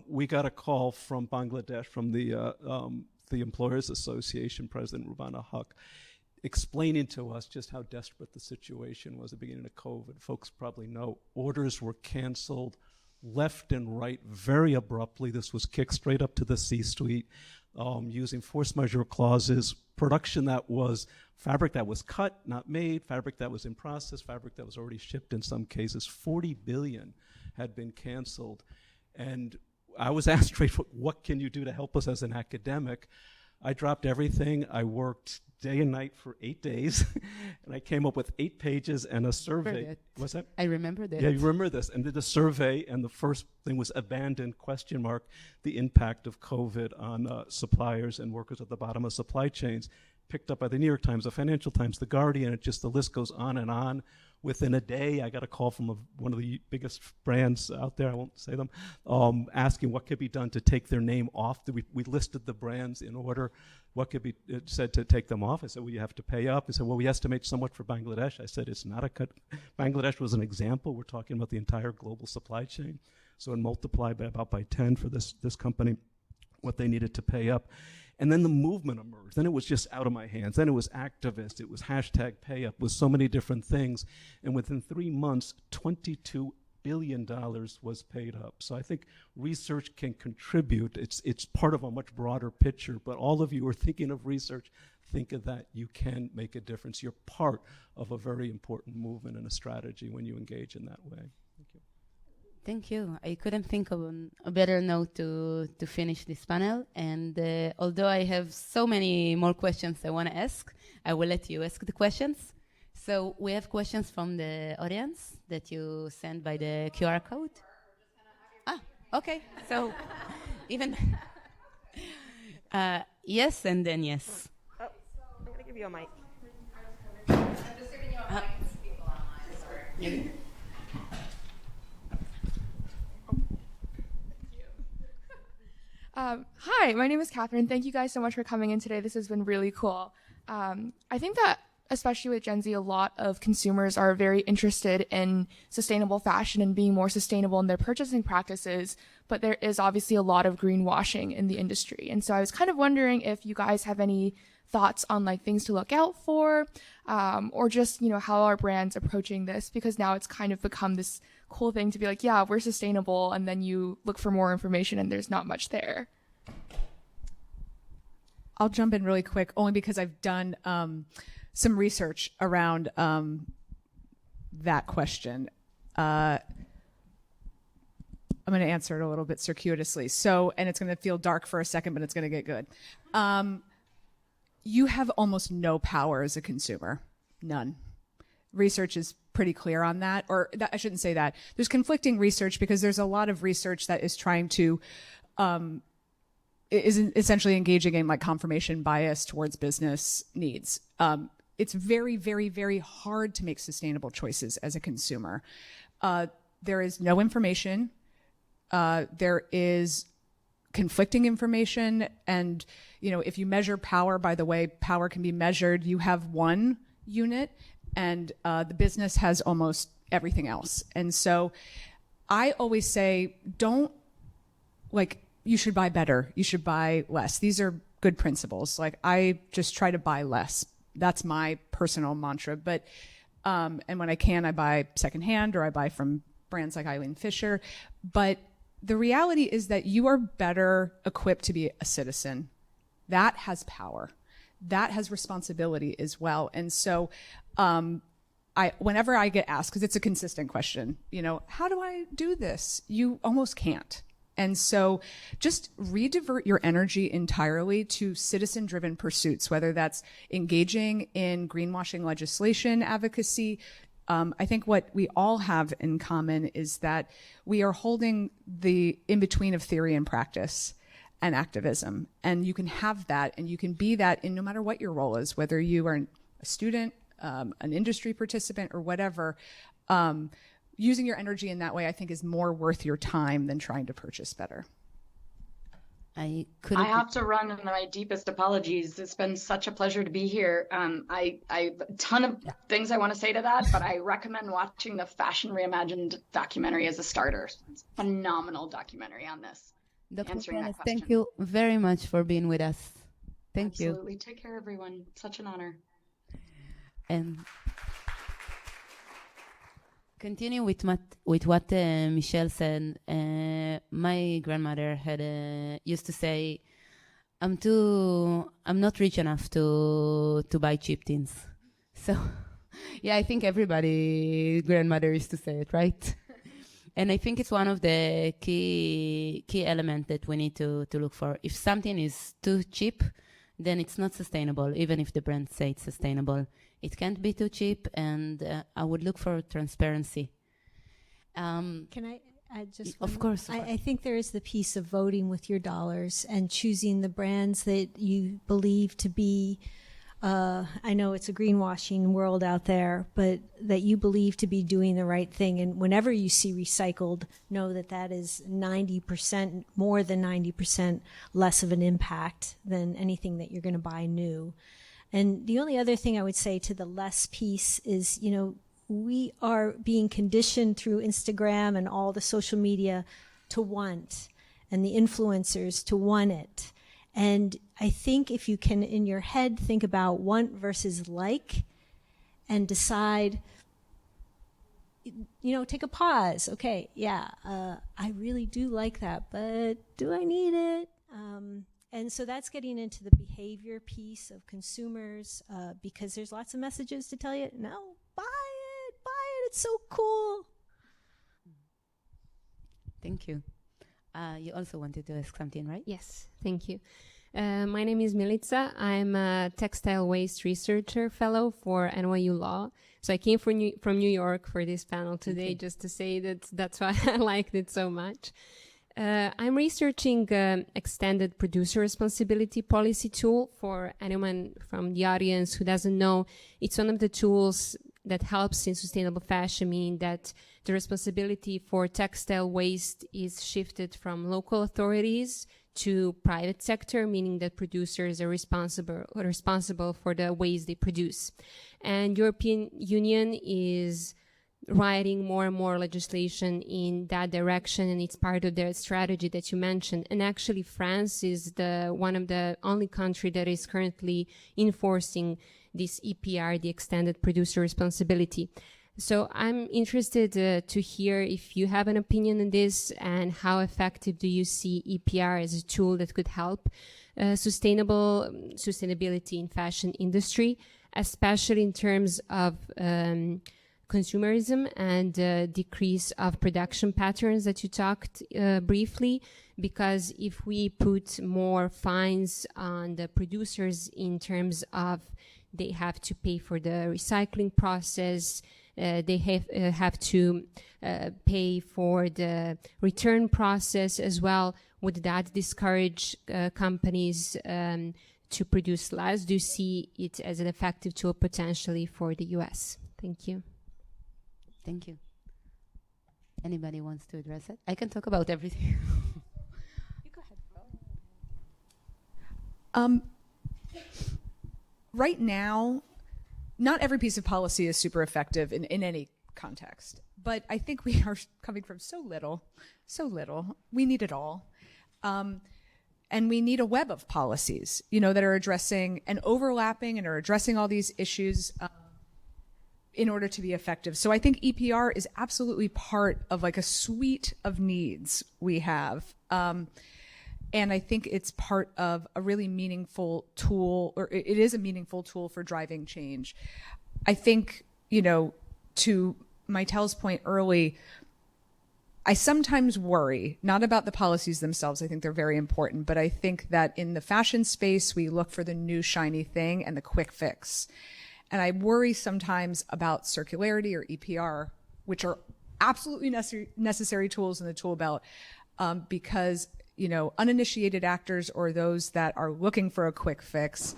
D: we got a call from Bangladesh, from the Employers Association President Rubana Haq, explaining to us just how desperate the situation was at the beginning of COVID. Folks probably know orders were canceled left and right very abruptly. This was kicked straight up to the C-suite, using force majeure clauses, production that was fabric that was cut, not made, fabric that was in process, fabric that was already shipped in some cases. 40 billion had been canceled. And I was asked straight, what can you do to help us as an academic? I dropped everything. I worked day and night for 8 days, and I came up with 8 pages and a survey. What's that?
B: I remember that.
D: Yeah, you remember this. And did a survey, and the first thing was abandon, ? The impact of COVID on suppliers and workers at the bottom of supply chains. Picked up by the New York Times, the Financial Times, the Guardian. The list goes on and on. Within a day, I got a call from one of the biggest brands out there, I won't say them, asking what could be done to take their name off. We listed the brands in order. What could be said to take them off? I said, well, you have to pay up. He said, well, we estimate somewhat for Bangladesh. I said, it's not a cut. Bangladesh was an example. We're talking about the entire global supply chain. So multiply by 10 for this company, what they needed to pay up. And then the movement emerged. Then it was just out of my hands. Then it was activist. It was #PayUp. It was so many different things. And within 3 months, $22 billion was paid up. So I think research can contribute. It's part of a much broader picture. But all of you are thinking of research. Think of that. You can make a difference. You're part of a very important movement and a strategy when you engage in that way. Thank you.
B: Thank you. I couldn't think of a better note to finish this panel. And although I have so many more questions I want to ask, I will let you ask the questions. So we have questions from the audience that you send by the QR code. Okay. So even yes, and then yes.
G: Oh, I'm going to give you a mic.
A: I'm just giving you a mic to people online.
H: Hi, my name is Catherine. Thank you guys so much for coming in today. This has been really cool. I think that, especially with Gen Z, a lot of consumers are very interested in sustainable fashion and being more sustainable in their purchasing practices, but there is obviously a lot of greenwashing in the industry. And so I was kind of wondering if you guys have any thoughts on things to look out for, or just, how are brands approaching this? Because now it's kind of become this cool thing to be like, yeah, we're sustainable. And then you look for more information and there's not much there.
F: I'll jump in really quick, only because I've done some research around that question. I'm going to answer it a little bit circuitously. And it's going to feel dark for a second, but it's going to get good. You have almost no power as a consumer. None. Research is pretty clear on that, I shouldn't say that. There's conflicting research because there's a lot of research that is trying to, is essentially engaging in confirmation bias towards business needs. It's very, very, very hard to make sustainable choices as a consumer. There is no information. There is conflicting information. And, if you measure power by the way power can be measured, you have one unit, and the business has almost everything else. And so I always say, you should buy better. You should buy less. These are good principles. I just try to buy less. That's my personal mantra. But, and when I can, I buy secondhand, or I buy from brands like Eileen Fisher. But the reality is that you are better equipped to be a citizen. That has power. That has responsibility as well. And so, whenever I get asked, because it's a consistent question, how do I do this? You almost can't. And so just redivert your energy entirely to citizen-driven pursuits, whether that's engaging in greenwashing legislation advocacy. I think what we all have in common is that we are holding the in-between of theory and practice and activism. And you can have that, and you can be that in no matter what your role is, whether you are a student, an industry participant, or whatever. Using your energy in that way, I think, is more worth your time than trying to purchase better.
C: I have to run, and my deepest apologies. It's been such a pleasure to be here. I have a ton of things I want to say to that, but I recommend watching the Fashion Reimagined documentary as a starter. It's a phenomenal documentary on this.
B: Dr.
C: Answering that
B: Perez,
C: question.
B: thank you very much for being with us. Thank you.
C: Absolutely. Take care, everyone. Such an honor.
B: And continue with what Michelle said. My grandmother had used to say, "I'm not rich enough to buy cheap things." So, yeah, I think everybody grandmother used to say it, right? And I think it's one of the key elements that we need to look for. If something is too cheap, then it's not sustainable, even if the brand say it's sustainable. It can't be too cheap, and I would look for transparency.
E: Can I add just one?
B: Of course.
E: I think there is the piece of voting with your dollars and choosing the brands that you believe to be, I know it's a greenwashing world out there, but that you believe to be doing the right thing. And whenever you see recycled, know that that is 90%, more than 90% less of an impact than anything that you're going to buy new. And the only other thing I would say to the less piece is, we are being conditioned through Instagram and all the social media to want, and the influencers to want it. And I think if you can, in your head, think about want versus like, and decide, take a pause. Okay, yeah, I really do like that, but do I need it? And so that's getting into the behavior piece of consumers, because there's lots of messages to tell you, no, buy it, it's so cool.
B: Thank you. You also wanted to ask something, right?
I: Yes, thank you. My name is Milica. I'm a textile waste researcher fellow for NYU Law. So I came from New York for this panel today, just to say that's why I liked it so much. I'm researching extended producer responsibility policy tool. For anyone from the audience who doesn't know, it's one of the tools that helps in sustainable fashion, meaning that the responsibility for textile waste is shifted from local authorities to private sector, meaning that producers are responsible for the waste they produce. And European Union is writing more and more legislation in that direction, and it's part of their strategy that you mentioned. And actually, France is one of the only country that is currently enforcing this EPR, the extended producer responsibility. So I'm interested to hear if you have an opinion on this, and how effective do you see EPR as a tool that could help sustainability in fashion industry, especially in terms of consumerism and decrease of production patterns that you talked briefly. Because if we put more fines on the producers in terms of they have to pay for the recycling process, they have to pay for the return process as well, would that discourage companies to produce less? Do you see it as an effective tool potentially for the US? Thank you.
B: Thank you. Anybody wants to address it? I can talk about everything.
E: You go ahead.
F: Right now, not every piece of policy is super effective in any context, but I think we are coming from so little. We need it all. And we need a web of policies, that are addressing and overlapping and are addressing all these issues in order to be effective. So I think EPR is absolutely part of like a suite of needs we have. And I think it's part of a really meaningful tool, or it is a meaningful tool for driving change. I think, to Maitel's point early, I sometimes worry, not about the policies themselves, I think they're very important, but I think that in the fashion space, we look for the new shiny thing and the quick fix. And I worry sometimes about circularity or EPR, which are absolutely necessary tools in the tool belt, because uninitiated actors or those that are looking for a quick fix,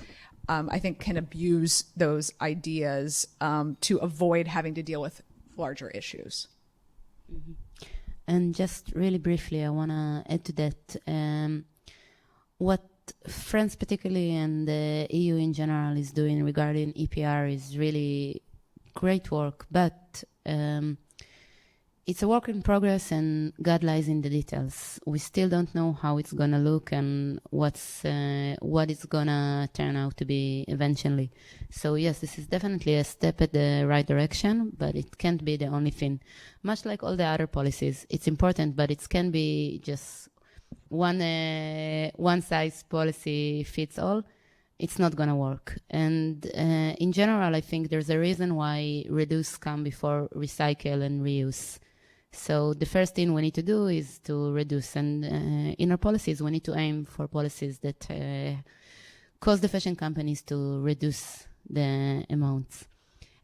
F: I think can abuse those ideas to avoid having to deal with larger issues.
B: Mm-hmm. And just really briefly, I want to add to that what France particularly and the EU in general is doing regarding EPR is really great work, but it's a work in progress and God lies in the details. We still don't know how it's going to look and what it's going to turn out to be eventually. So yes, this is definitely a step at the right direction, but it can't be the only thing. Much like all the other policies, it's important, but it can be just one size policy fits all. It's not going to work. And in general, I think there's a reason why reduce come before recycle and reuse. So the first thing we need to do is to reduce. And in our policies, we need to aim for policies that cause the fashion companies to reduce the amounts.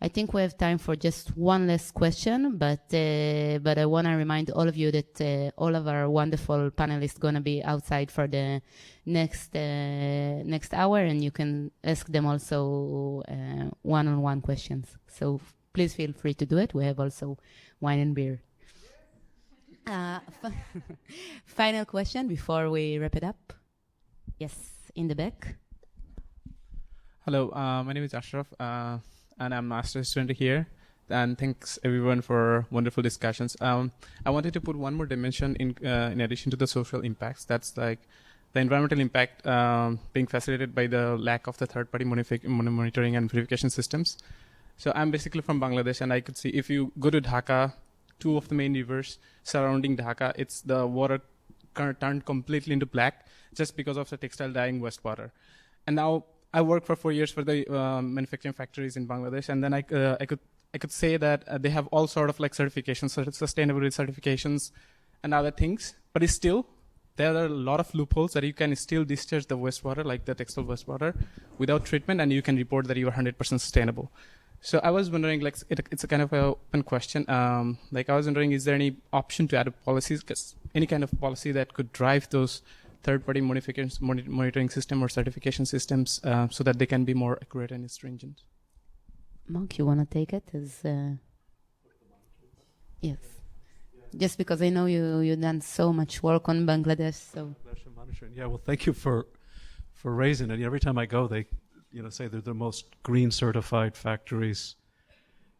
B: I think we have time for just one last question, but I want to remind all of you that all of our wonderful panelists going to be outside for the next hour, and you can ask them also one-on-one questions. So please feel free to do it. We have also wine and beer. Final question before we wrap it up. Yes, in the back.
J: Hello, my name is Ashraf, and I'm a master's student here. And thanks everyone for wonderful discussions. I wanted to put one more dimension in addition to the social impacts. That's like the environmental impact being facilitated by the lack of the third-party monitoring and verification systems. So I'm basically from Bangladesh, and I could see if you go to Dhaka, two of the main rivers surrounding Dhaka, it's the water turned completely into black just because of the textile dyeing wastewater. And now I worked for 4 years for the manufacturing factories in Bangladesh, and then I could say that they have all sort of like certifications, sustainability certifications and other things, but it's still, there are a lot of loopholes that you can still discharge the wastewater, like the textile wastewater, without treatment, and you can report that you are 100% sustainable. So I was wondering, like, it's a kind of an open question. Like, I was wondering, is there any option to add policies, any kind of policy that could drive those third-party monitoring system or certification systems so that they can be more accurate and stringent?
B: Mark, you want to take it? Yes. Just because I know you've done so much work on Bangladesh. So.
D: Yeah, well, thank you for raising it. Every time I go, they say they're the most green certified factories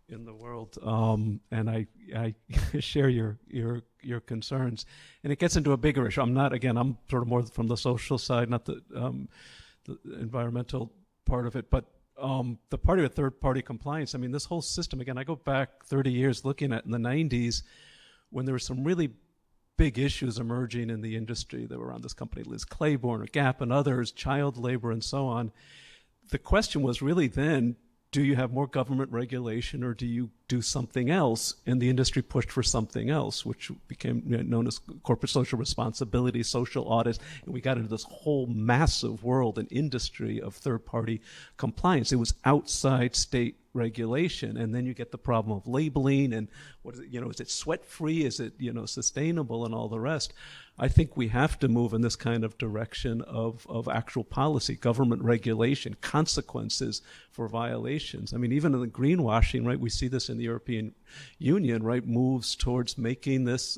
D: in the world, and I share your concerns, and it gets into a bigger issue. I'm sort of more from the social side, not the environmental part of it, but the part of third-party compliance. I mean, this whole system, again, I go back 30 years looking at in the 90s when there were some really big issues emerging in the industry that were around this company, Liz Claiborne or Gap and others, child labor and so on. The question was really then, do you have more government regulation or do you do something else? And the industry pushed for something else, which became known as corporate social responsibility, social audits, and we got into this whole massive world and industry of third-party compliance. It was outside state regulation, and then you get the problem of labeling and what is it, is it sweat-free? Is it, sustainable and all the rest? I think we have to move in this kind of direction of actual policy, government regulation, consequences for violations. I mean, even in the greenwashing, right, we see this in the European Union, right, moves towards making this,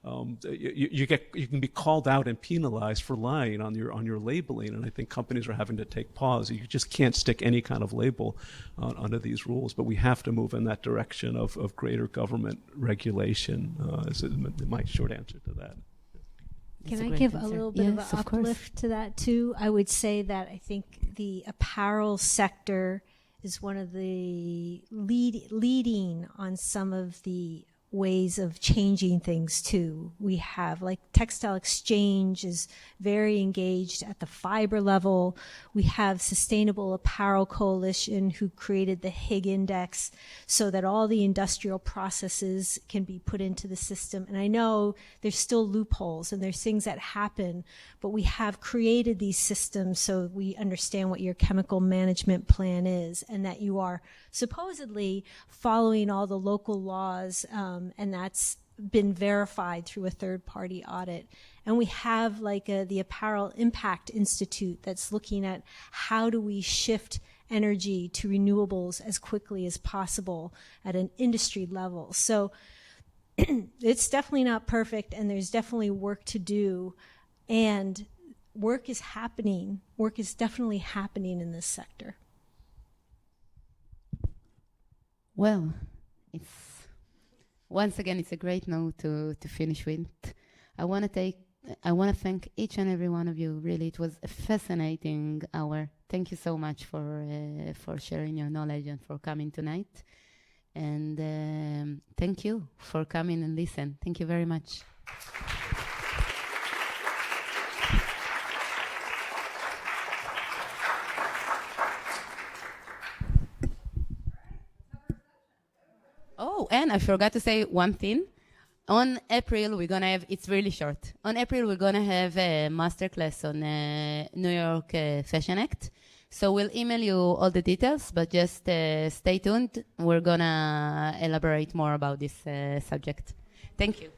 D: you can be called out and penalized for lying on your labeling, and I think companies are having to take pause. You just can't stick any kind of label under these rules, but we have to move in that direction of greater government regulation. Is my short answer to that.
E: Can I give a little bit of an uplift to that too? I would say that I think the apparel sector is one of the leading on some of the ways of changing things too. We have like Textile Exchange is very engaged at the fiber level. We have Sustainable Apparel Coalition who created the Higg Index so that all the industrial processes can be put into the system. And I know there's still loopholes and there's things that happen, but we have created these systems so we understand what your chemical management plan is and that you are supposedly following all the local laws, and that's been verified through a third-party audit. And we have like the Apparel Impact Institute that's looking at how do we shift energy to renewables as quickly as possible at an industry level. So it's definitely not perfect, and there's definitely work to do, and work is happening. Work is definitely happening in this sector.
B: Well, once again, it's a great note to finish with. I want to thank each and every one of you. Really, it was a fascinating hour. Thank you so much for sharing your knowledge and for coming tonight. And thank you for coming and listen. Thank you very much. Oh, and I forgot to say one thing. On April, we're going to have, it's really short. On April, we're going to have a masterclass on New York Fashion Act. So we'll email you all the details, but just stay tuned. We're going to elaborate more about this subject. Thank you.